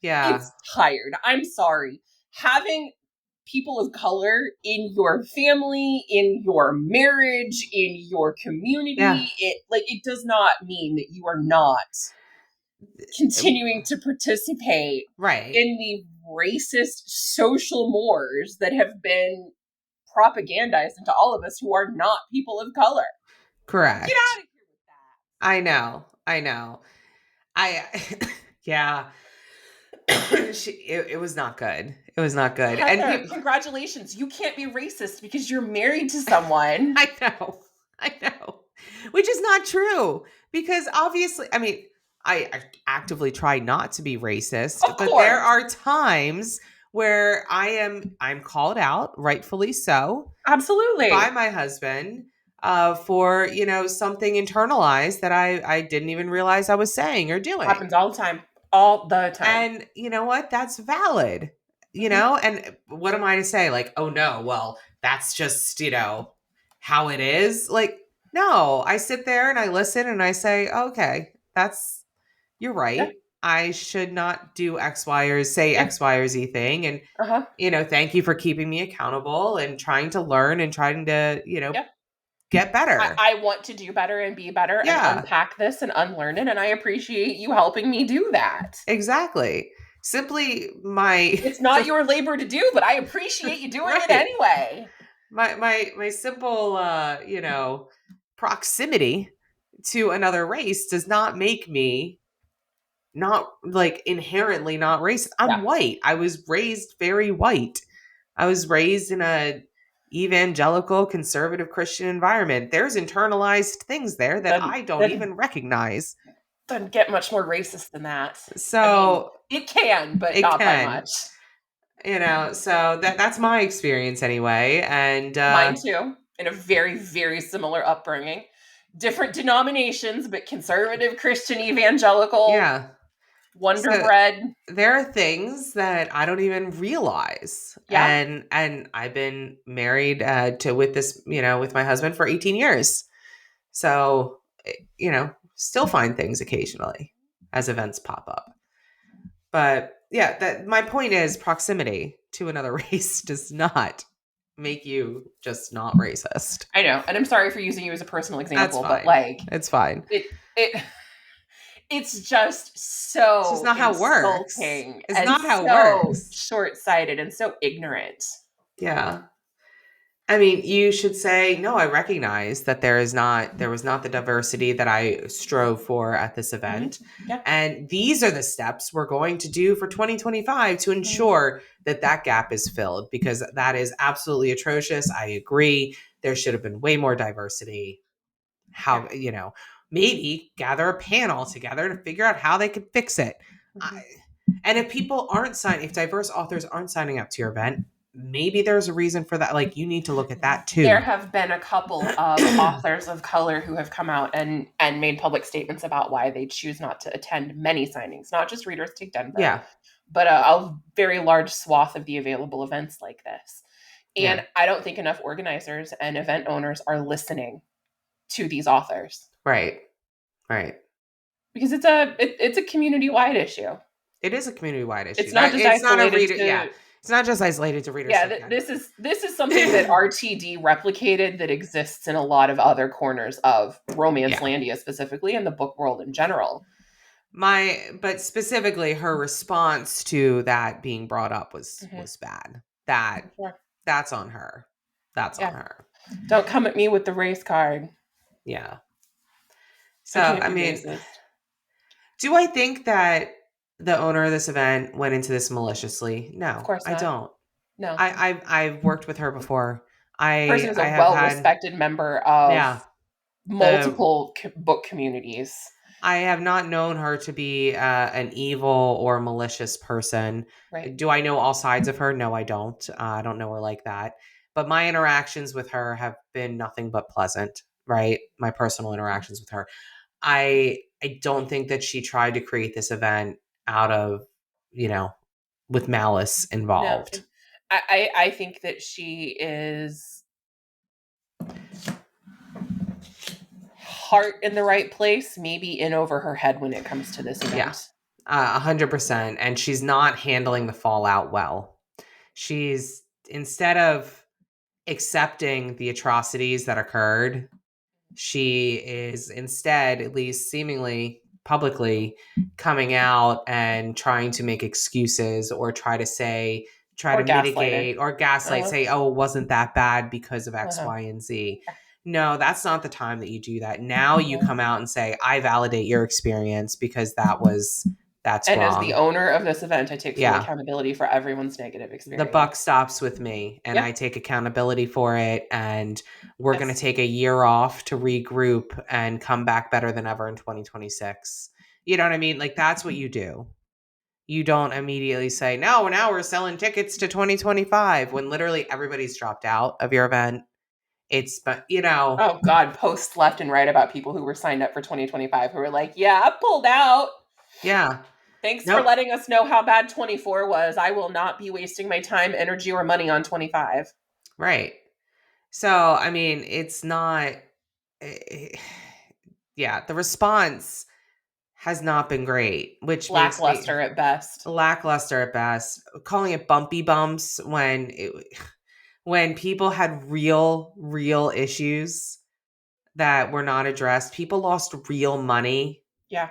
Yeah. It's tired. I'm sorry. Having people of color in your family, in your marriage, in your Yeah. community, it does not mean that you are not continuing to participate Right. in the racist social mores that have been propagandized into all of us who are not people of color. Get Correct. out of here with that. I know. I know. I yeah. It was not good. It was not good. And Heather, people congratulations. You can't be racist because you're married to someone. I know. I know. Which is not true because obviously, I mean, I actively try not to be racist, Of but there course. are times where I'm called out, rightfully so, by Absolutely. my husband for, something internalized that I didn't even realize I was saying or doing. Happens all the time. All the time. And you know what? That's valid. Hmm. And what am I to say? Like, oh no, well, that's just, how it is. Like, no, I sit there and I listen and I say, okay, you're Yeah. right. I should not do X, Y, or say Yeah. X, Y, or Z thing. And, Uh-huh. thank you for keeping me accountable and trying to learn and trying to, Yeah. get better. I want to do better and be better and Yeah, unpack this and unlearn it. And I appreciate you helping me do that. exactly. Simply my, It's not your labor to do, but I appreciate you doing it right. anyway. My simple proximity to another race does not make me not like inherently not racist. I'm Yeah. white. I was raised very white. I was raised in a evangelical conservative Christian environment. There's internalized things there that Doesn't, I don't doesn't, even recognize. doesn't get much more racist than that. I mean, So it can, but it not by can, much. so that's my experience anyway. And Mine too, in a very, very similar upbringing. Different denominations, but conservative, Christian, evangelical, yeah. Wonder So Bread. there are things that I don't even realize. Yeah. And I've been married to with this, with my husband for 18 years. So, still find things occasionally as events pop up. But yeah, that my point is proximity to another race does not make you just not racist. I know. And I'm sorry for using you as a personal That's example, but fine. It's fine. it it's just It's just so not how it works. insulting It's and not how it so works. short-sighted and so ignorant. Yeah. I mean, you should say, no, I recognize that there was not the diversity that I strove for at this Hmm. event. Yeah. And these are the steps we're going to do for 2025 to Mhm. ensure that that gap is filled because that is absolutely atrocious. I agree. There should have been way more diversity. Yeah. How, maybe gather a panel together to figure out how they could fix it. I, Mhm. and if diverse authors aren't signing up to your event, maybe there's a reason for that. Like you need to look at that There too. have been a couple of authors of color who have come out and made public statements about why they choose not to attend many signings, not just Readers Take Denver, Yeah, but a very large swath of the available events like this. yeah, And I don't think enough organizers and event owners are listening to these authors right, right. because it's a community wide issue. It is a community wide issue. It's not That just it's not a isolated reader. Yeah, to it's not just isolated to Reader's yeah. Take Denver. This is something that RTD replicated that exists in a lot of other corners of Romance Yeah, Landia specifically and the book world in general. but specifically her response to that being brought up Hmm. was bad. That Sure. that's on her. That's on Yeah. her. Don't come at me with the race card. Yeah. I So can't I be mean, racist. do I think that the owner of this event went into this maliciously? Of No, course I not. don't. No. I've worked with her before. Person is a I have well had respected member of yeah the multiple book communities. I have not known her to be an evil or malicious person. Right. Do I know all sides of her? No, I don't. I don't know her like that. But my interactions with her have been nothing but pleasant. Right, my personal interactions with her. I don't think that she tried to create this event out of, you know, with malice No. involved. I think that she is heart in the right place, maybe in over her head when it comes to this Yeah, event. 100%. And she's not handling the fallout well. She's, instead of accepting the atrocities that occurred, she is instead, at least seemingly publicly, coming out and trying to make excuses or try to Or gaslighting. mitigate or gaslight, Uh-huh. say, oh, it wasn't that bad because of X, Uh-huh. Y, and Z. No, that's not the time that you do that. Now you Yeah. come out and say, I validate your experience because that's And as the wrong. owner of this event, I take full Yeah. accountability for everyone's negative The buck experience. stops with me and Yeah. I take accountability for it, and we're going to Yes. take a year off to regroup and come back better than ever in 2026. You know what I mean? Like, that's what you do. You don't immediately say, no, now we're selling tickets to 2025 when literally everybody's dropped out of your event. It's, but Oh God, posts left and right about people who were signed up for 2025 who were like, "Yeah, I pulled out. yeah. Thanks for Nope. letting us know how bad 24 was. I will not be wasting my time, energy, or money on 25." Right. So, I mean, it's not, eh, yeah, the response has not been great, which makes me Lackluster at best. lackluster at best. Calling it bumpy bumps when people had real issues that were not addressed. People lost real money. Yeah.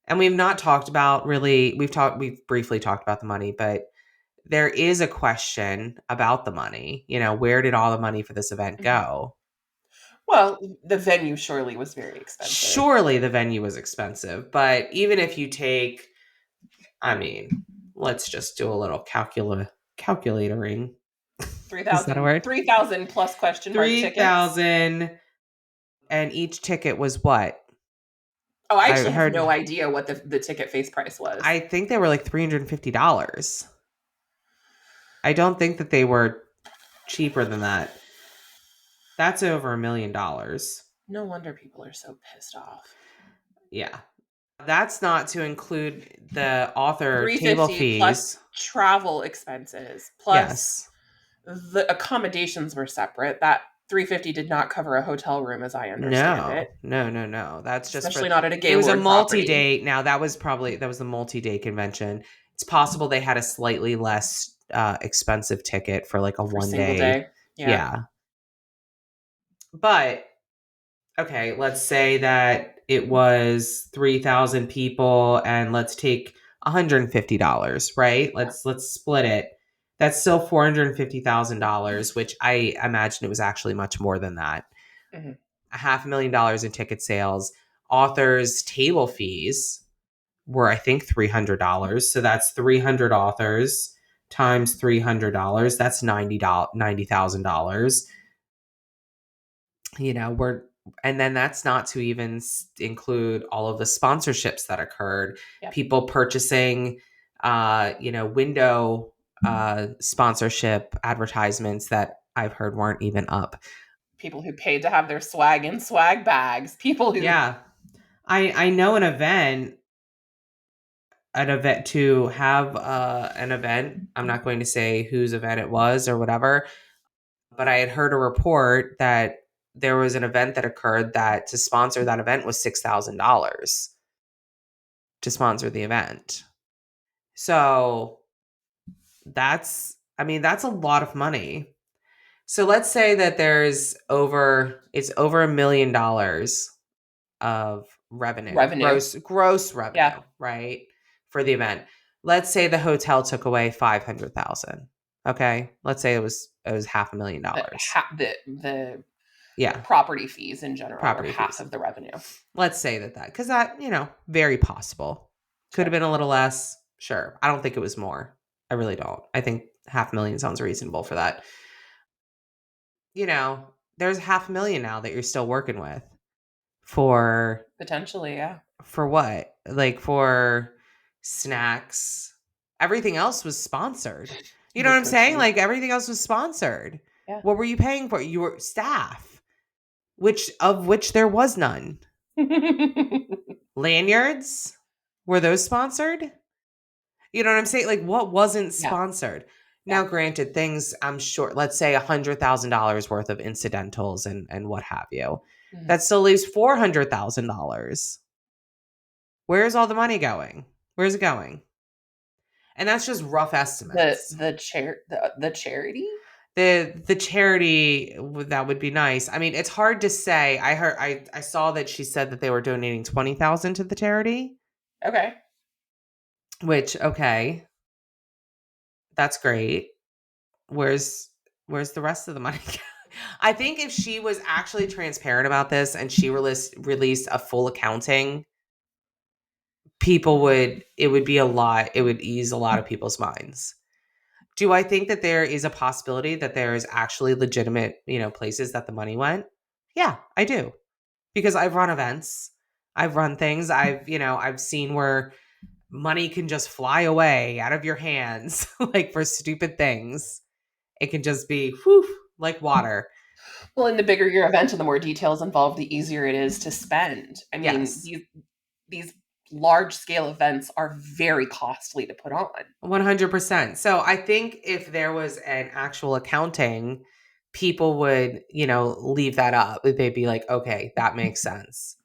And we've not talked about really we've briefly talked about the money, but there is a question about the money. Where did all the money for this event Mhm. go? Well, the venue surely was very expensive. Surely the venue was expensive, but even if you take, I mean, let's just do a little calculatoring. Is that a 3,000, word? 3,000 plus question mark tickets. 3,000, and each ticket was what? Oh, I I actually have heard no idea what the ticket face price was. I think they were like $350. I don't think that they were cheaper than that. That's over $1 million. No wonder people are so pissed off. Yeah. That's not to include the author table 350 plus fees. travel expenses plus Yes. the accommodations were separate. That 350 did not cover a hotel room as I understand No, it, no, no, no. That's just for, especially not at a it was a Gaylord property multi-day. Now that was the multi-day convention. It's possible they had a slightly less expensive ticket for like a for one single day. day. Yeah. Yeah. But okay, let's say that it was 3,000 people and let's take $150, right? Yeah. Let's split it. That's still $450,000, which I imagine it was actually much more than that. Hmm. $500,000 in ticket sales. Authors' table fees were, I think, $300. So that's 300 authors times $300. That's $90,000. We're, and then that's not to even include all of the sponsorships that occurred, Yep. people purchasing, window sponsorship advertisements that I've heard weren't even up. People who paid to have their swag in swag bags. People who Yeah. I know an event to have an event. I'm not going to say whose event it was or whatever, but I had heard a report that there was an event that occurred that to sponsor that event was $6,000 to sponsor the event. So that's a lot of money. So let's say that it's over $1 million of revenue, revenue. gross Yeah. revenue, right? For the event. Let's say the hotel took away 500,000. Okay? Let's say it was The, $500,000. ha- the Yeah, property fees in general were property half fees. of the revenue. Let's say that cuz that, very possible. Could have Sure. been a little less. Sure. I don't think it was more. I really don't. I think 500,000 sounds reasonable for that. There's 500,000 now that you're still working with for Potentially, yeah. what? Like for snacks. Everything else was sponsored. You know The what I'm saying? groceries. Like everything else was sponsored. Yeah. What were you paying for? Your staff, which there was none. Lanyards, were those sponsored? You know what I'm saying? Like what wasn't Yeah. sponsored? Now, granted, things I'm sure, let's say $100,000 worth of incidentals and what have you, Mhm. that still leaves $400,000. Where's all the money going? Where's it going? And that's just rough estimates. The charity. The charity that would be nice. I mean, it's hard to say. I saw that she said that they were donating 20,000 to the charity, Okay. which okay, that's great. Where's where's the rest of the money? I think if she was actually transparent about this and she released a full accounting, people would it would be a lot. It would ease a lot of people's minds. Do I think that there is a possibility that there is actually legitimate, places that the money went? Yeah, I do. Because I've run events. I've run things. I've seen where money can just fly away out of your hands like for stupid things. It can just be whew, like water. Well, and the bigger your event and the more details involved, the easier it is to spend. I mean, Yes. these large scale events are very costly to put on. 100%. So I think if there was an actual accounting, people would, leave that up. They'd be like, okay, that makes sense.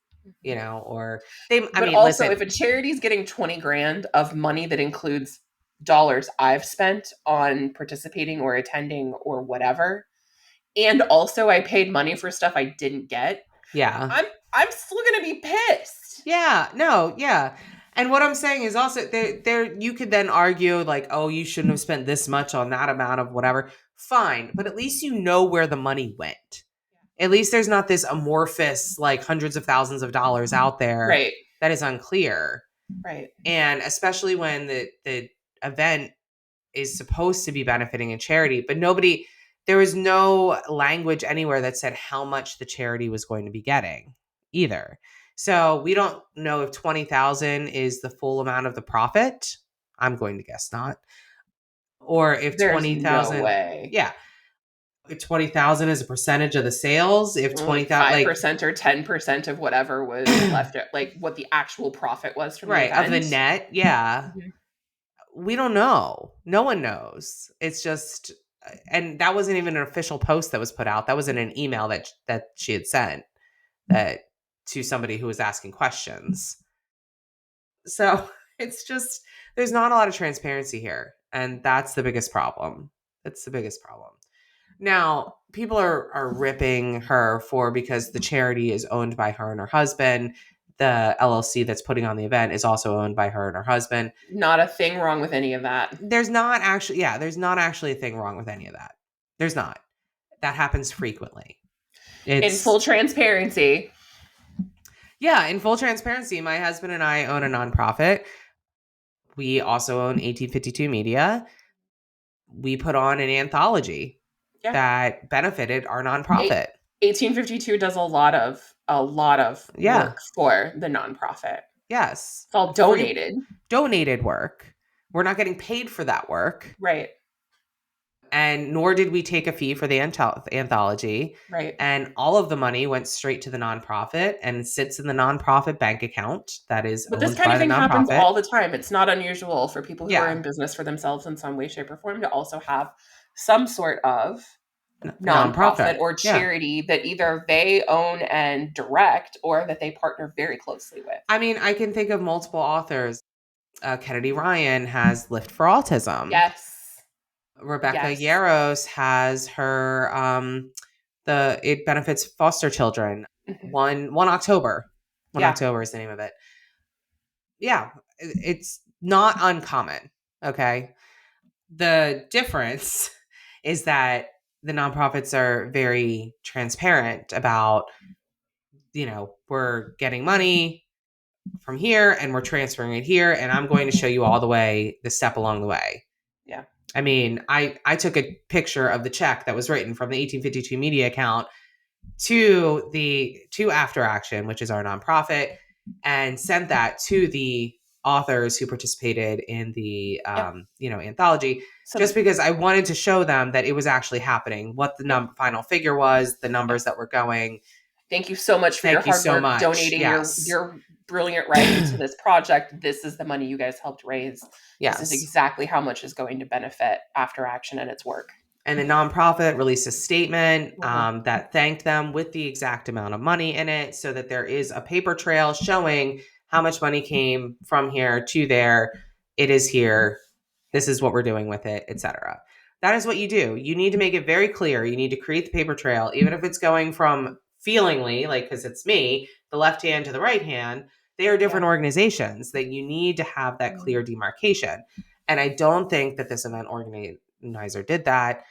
Or I But mean, also, listen, if a charity's getting 20 grand of money that includes dollars I've spent on participating or attending or whatever, and also I paid money for stuff I didn't get, yeah. I'm I'm still gonna be pissed. Yeah, no, yeah. And what I'm saying is also there you could then argue like, oh, you shouldn't have spent this much on that amount of whatever. Fine, but at least you know where the money went. At least there's not this amorphous like hundreds of thousands of dollars out there Right, that is unclear. right. And especially when the event is supposed to be benefiting a charity, but there was no language anywhere that said how much the charity was going to be getting either. So we don't know if 20,000 is the full amount of the profit. I'm going to guess not. Or if There's no 20,000, way. yeah, if 20,000 is a percentage of the sales, if Like 20,000 like 5% or 10% of whatever was left, like what the actual profit was from the right, of the event. net, yeah. Mhm. We don't know. No one knows. It's just and that wasn't even an official post that was put out. That was in an email that she had sent that to somebody who was asking questions. So, it's just there's not a lot of transparency here, and that's the biggest problem. That's the biggest problem. Now, people are ripping her for because the charity is owned by her and her husband. The LLC that's putting on the event is also owned by her and her husband. Not a thing wrong with any of that. There's not actually a thing wrong with any of that. There's not. That happens frequently. In It's full transparency, yeah, in full transparency, my husband and I own a nonprofit. We also own 1852 Media. We put on an anthology yeah. that benefited our Eight, nonprofit. 1852 does a lot of Yeah. work for the nonprofit. Yes. It's all Free donated. donated work. We're not getting paid for that work. Right, And nor did we take a fee for the anthology. right. And all of the money went straight to the nonprofit and sits in the nonprofit bank account that is But this owned kind by of the thing happens nonprofit. all the time. It's not unusual for people who are Yeah, in business for themselves in some way, shape, or form to also have some sort of nonprofit nonprofit. or Yeah. charity that either they own and direct or that they partner very closely with. I mean, I can think of multiple authors. Kennedy Ryan has Lift for Autism. Yes. Rebecca Yes. Yarros has her the it benefits foster children. Mhm. One October. One Yeah. October is the name of it. Yeah, it's not uncommon. Okay. The difference is that the nonprofits are very transparent about, we're getting money from here and we're transferring it here, and I'm going to show you all the step along the way. Yeah. I mean, I took a picture of the check that was written from the 1852 media account to After Action, which is our nonprofit, and sent that to the authors who participated in the Yep. anthology, So just because I wanted to show them that it was actually happening, what the yep. final figure was, the Yep. numbers that were going. Thank you so much for your Thank you hard so work much. donating your Yes. your brilliant writing to this project. This is the money you guys helped raise. This is Yes. exactly how much is going to benefit After Action and its work. And the nonprofit released a statement Mhm. that thanked them with the exact amount of money in it, so that there is a paper trail showing how much money came from here to there. It is here. This is what we're doing with it, etc. That is what you do. You need to make it very clear. You need to create the paper trail, even if it's going from feelingly, like, because it's me, the left hand to the right hand. They are Yeah. different organizations that you need to have that clear demarcation. And I don't think that this event organizer did that.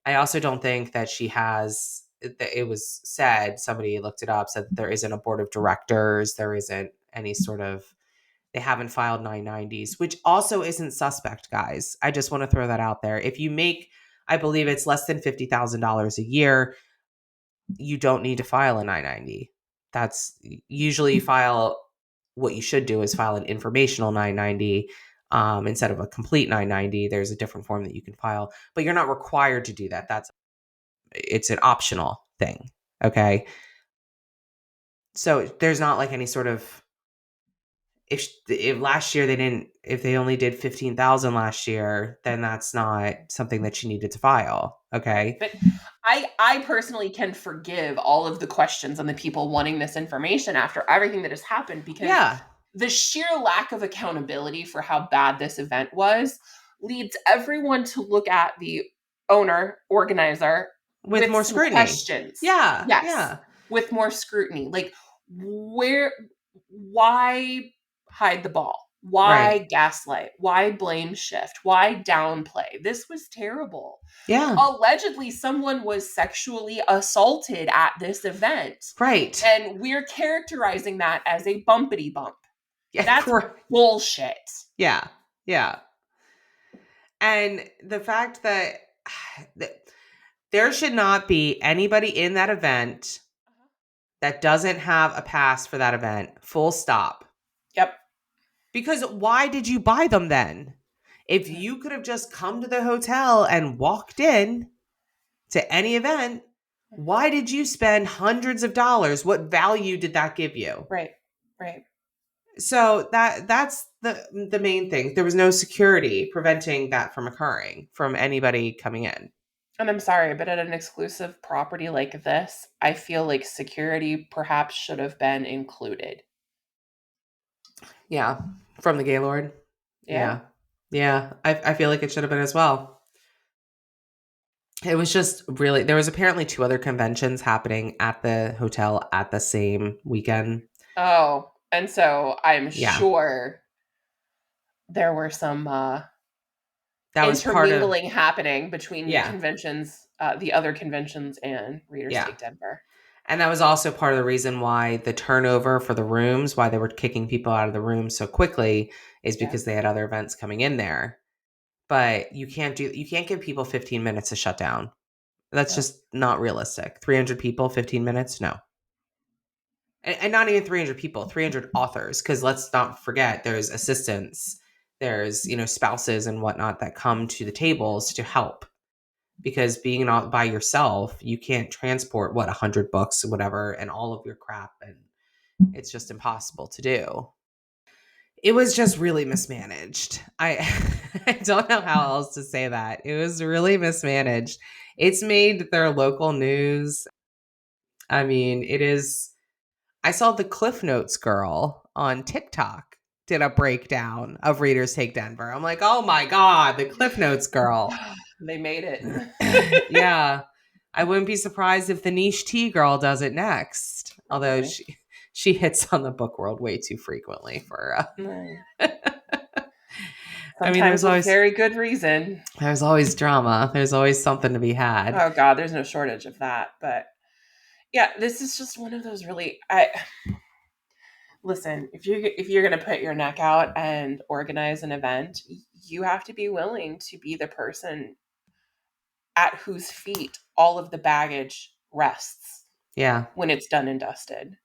I also don't think that she has. It was said, somebody looked it up, said that there isn't a board of directors. There isn't any sort of. They haven't filed 990s, which also isn't suspect, guys. I just want to throw that out there. If you make, I believe it's less than $50,000 a year, you don't need to file a 990. That's usually you file. What you should do is file an informational 990 instead of a complete 990. There's a different form that you can file, but you're not required to do that. It's an optional thing. Okay. So there's not like any sort of, if last year if they only did 15,000 last year, then that's not something that she needed to file. Right. Okay. But I personally can forgive all of the questions and the people wanting this information after everything that has happened, because Yeah. the sheer lack of accountability for how bad this event was leads everyone to look at the owner, organizer With with more some scrutiny. questions. Yeah. Yes, Yeah. with more scrutiny. Like, where, why hide the ball? Right. Why gaslight? Why blame shift? Why downplay? This was terrible. Yeah. Allegedly, someone was sexually assaulted at this event, Right. and we're characterizing that as a bumpity bump. Yeah. That's Correct. bullshit. Yeah. Yeah. And the fact that, that there should not be anybody in that event that doesn't have a pass for that event. Full stop. Yep. Because why did you buy them then? If you could have just come to the hotel and walked in to any event, why did you spend hundreds of dollars? What value did that give you? Right. Right. So that's the main thing. There was no security preventing that from occurring from anybody coming in. And I'm sorry, but at an exclusive property like this, I feel like security perhaps should have been included. Yeah, from the Gaylord. Yeah. Yeah, yeah. I feel like it should have been as well. It was just really, there was apparently two other conventions happening at the hotel at the same weekend. Oh, and so I'm Yeah, sure there were some that was part of, intermingling happening between yeah, conventions, the other conventions, and Readers yeah. Take Denver. And that was also part of the reason why the turnover for the rooms, why they were kicking people out of the room so quickly, is Yeah. because they had other events coming in there. But you can't give people 15 minutes to shut down. That's Yeah. just not realistic. 300 people, 15 minutes? No. And not even 300 people, 300 authors, because let's not forget there's assistants, there's, spouses and whatnot that come to the tables to help, because being not by yourself, you can't transport 100 books or whatever and all of your crap, and it's just impossible to do. It was just really mismanaged. I I don't know how else to say that. It was really mismanaged. It's made their local news. I mean, it is. I saw the Cliff Notes girl on TikTok did a breakdown of Readers Take Denver. I'm like, oh my God, the Cliff Notes girl. They made it. Yeah. I wouldn't be surprised if the niche tea girl does it next. Although Probably. she hits on the book world way too frequently for Mm. I mean, Sometimes with very good reason. there's always drama. There's always something to be had. Oh God, there's no shortage of that. But yeah, this is just one of those really. I listen. If you're gonna put your neck out and organize an event, you have to be willing to be the person at whose feet all of the baggage rests Yeah. when it's done and dusted.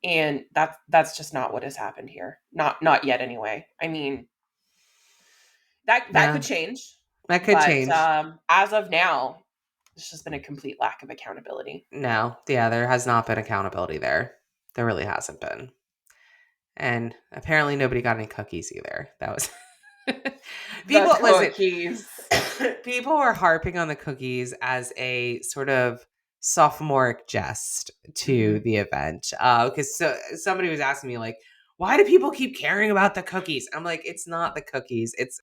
And that's just not what has happened here. Not yet anyway. I mean, that Yeah. could change, That could but change. as of now, it's just been a complete lack of accountability. No. Yeah, there has not been accountability there. There really hasn't been. And apparently nobody got any cookies either. That was The people listen. cookies. People were harping on the cookies as a sort of sophomoric jest to Mhm. the event because somebody was asking me like, why do people keep caring about the cookies? I'm like, it's not the cookies, it's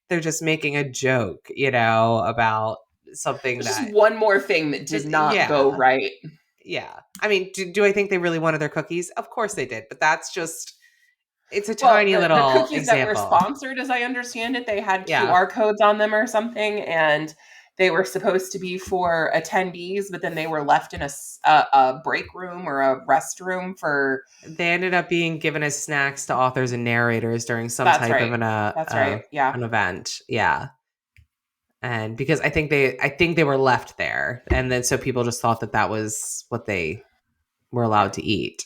they're just making a joke, about something It's just that one more thing that did just not go right. yeah. I mean, do I think they really wanted their cookies? Of course they did, but that's just it's a Well, tiny the little cookies that were example. sponsored, as I understand it, they had Yeah. QR codes on them or something, and they were supposed to be for attendees, but then they were left in a break room or a restroom for. They ended up being given as snacks to authors and narrators during some That's type of right. That's right. Yeah. an event. Yeah. And because I think they were left there, and then so people just thought that that was what they were Yeah. allowed to eat.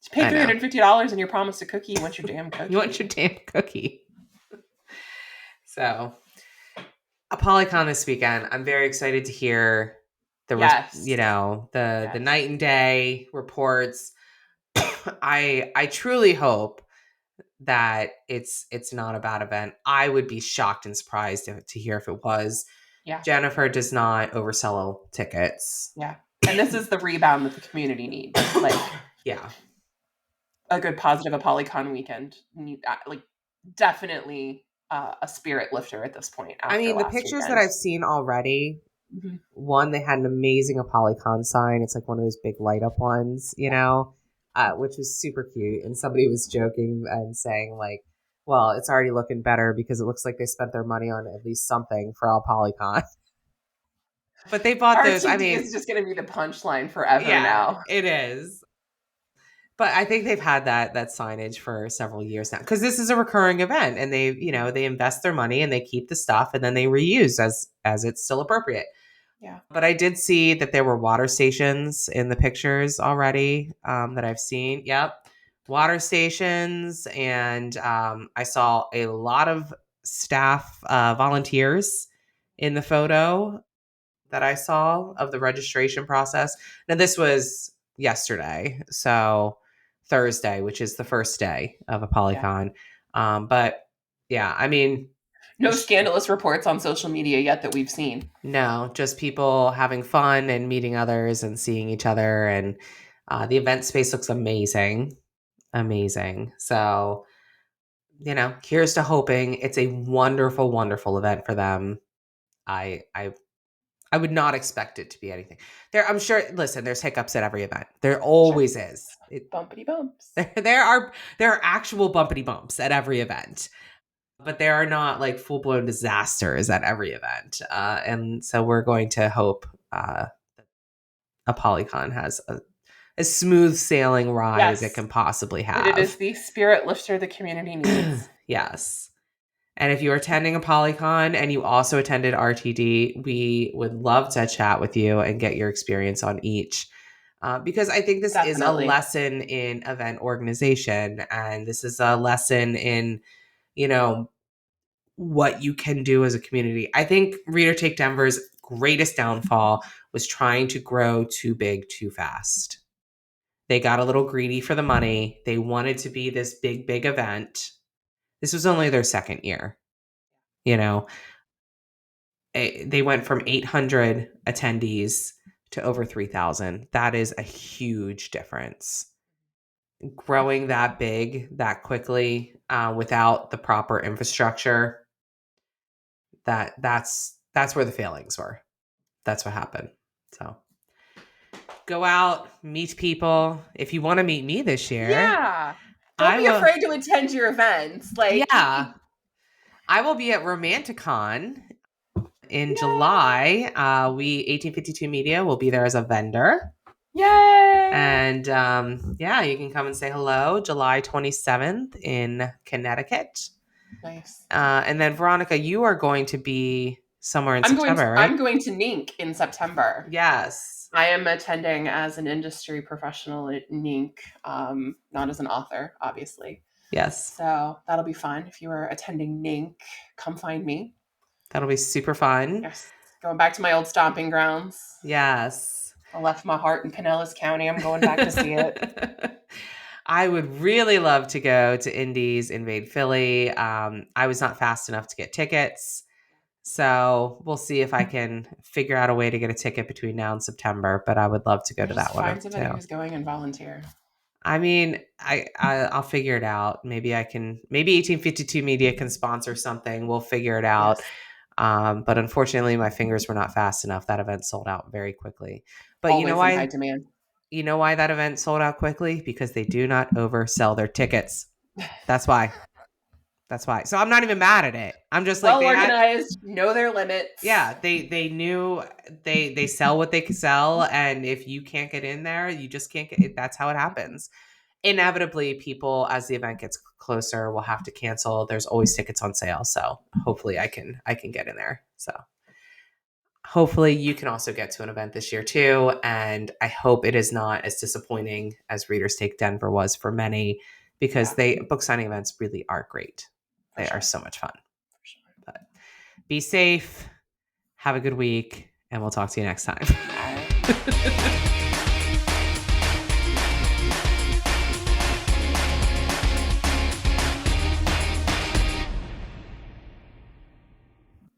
You pay I know. $350 and you're promised a cookie. You want your damn You want your cookie. damn cookie. So, a Polycon this weekend. I'm very excited to hear Yes. the Yes. night and day reports. I truly hope that it's not a bad event. I would be shocked and surprised to hear if it was. Yeah. Jennifer does not oversell tickets. Yeah. And this is the rebound that the community needs. Like Yeah. a good positive Polycon weekend. Like definitely a spirit lifter at this point I after mean, the last pictures that weekend. I've seen already, Mhm. one, they had an amazing Apolycon sign. It's like one of those big light up ones, Yeah. which was super cute. And somebody was joking and saying, like, well, it's already looking better because it looks like they spent their money on at least something for Apolycon. But they bought those. I RTD mean, is just going to be the punchline forever yeah, now. it is. But I think they've had that signage for several years now because this is a recurring event, and they invest their money and they keep the stuff and then they reuse as it's still appropriate. Yeah. But I did see that there were water stations in the pictures already that I've seen. Yep, water stations, and I saw a lot of staff volunteers in the photo that I saw of the registration process. Now, this was yesterday, so Thursday, which is the first day of a Yeah. Polycon. But yeah, I mean, No scandalous reports on social media yet that we've seen. no, just people having fun and meeting others and seeing each other. And the event space looks amazing. Amazing. So, here's to hoping it's a wonderful, wonderful event for them. I I I would not expect it to be anything. I'm sure. Listen, there's hiccups at every event. There Sure. always is. Bumpity bumps. There are actual bumpity bumps at every event, but there are not like full blown disasters at every event. And so we're going to hope a Polycon has a smooth sailing ride as it Yes. can possibly That it is have. the spirit lifter the community needs. Yes. And if you're attending a Polycon and you also attended RTD, we would love to chat with you and get your experience on each. Because I think this is a Definitely. lesson in event organization, and this is a lesson in, you know, what you can do as a community. I think Reader Take Denver's greatest downfall was trying to grow too big too fast. They got a little greedy for the money. They wanted to be this big, big event. This was only their second year, you know they went from 800 attendees to over 3,000. That is a huge difference. Growing that big that quickly without the proper infrastructure, that's where the failings were. That's what happened. So go out, meet people. If you want to meet me this year, Yeah. Don't I be will. afraid to attend your events. Like, Yeah, I will be at Romanticon in yeah. July. We 1852 Media will be there as a vendor. Yay. And yeah, you can come and say hello July 27th in Connecticut. Nice. And then, Veronica, you are going to be somewhere in I'm going to September, right? I'm going to NINC in September. Yes. I am attending as an industry professional at NINC, not as an author, obviously. Yes. So that'll be fun. If you are attending NINC, come find me. That'll be super fun. Yes. Going back to my old stomping grounds. Yes. I left my heart in Pinellas County. I'm going back to see it. I would really love to go to Indies Invade Philly. I was not fast enough to get tickets. So we'll see if I can figure out a way to get a ticket between now and September, but I would love to go Or to just that one find somebody too. who's going and volunteer. I mean, I'll figure it out. Maybe 1852 Media can sponsor something. We'll figure it out. Yes. But unfortunately, my fingers were not fast enough. That event sold out very quickly. But you know Always in high why? demand. You know why that event sold out quickly? Because they do not oversell their tickets. That's why. That's why. So I'm not even mad at it. I'm just like Well they had. organized, know their limits. Yeah, they knew they sell what they could sell, and if you can't get in there, you just can't get it. That's how it happens. Inevitably, people as the event gets closer will have to cancel. There's always tickets on sale, so hopefully I can get in there. So hopefully you can also get to an event this year too, and I hope it is not as disappointing as Readers Take Denver was for many, because Yeah, they book signing events really are great. for They are sure. so much fun. For sure. But be safe, have a good week, and we'll talk to you next time. All right.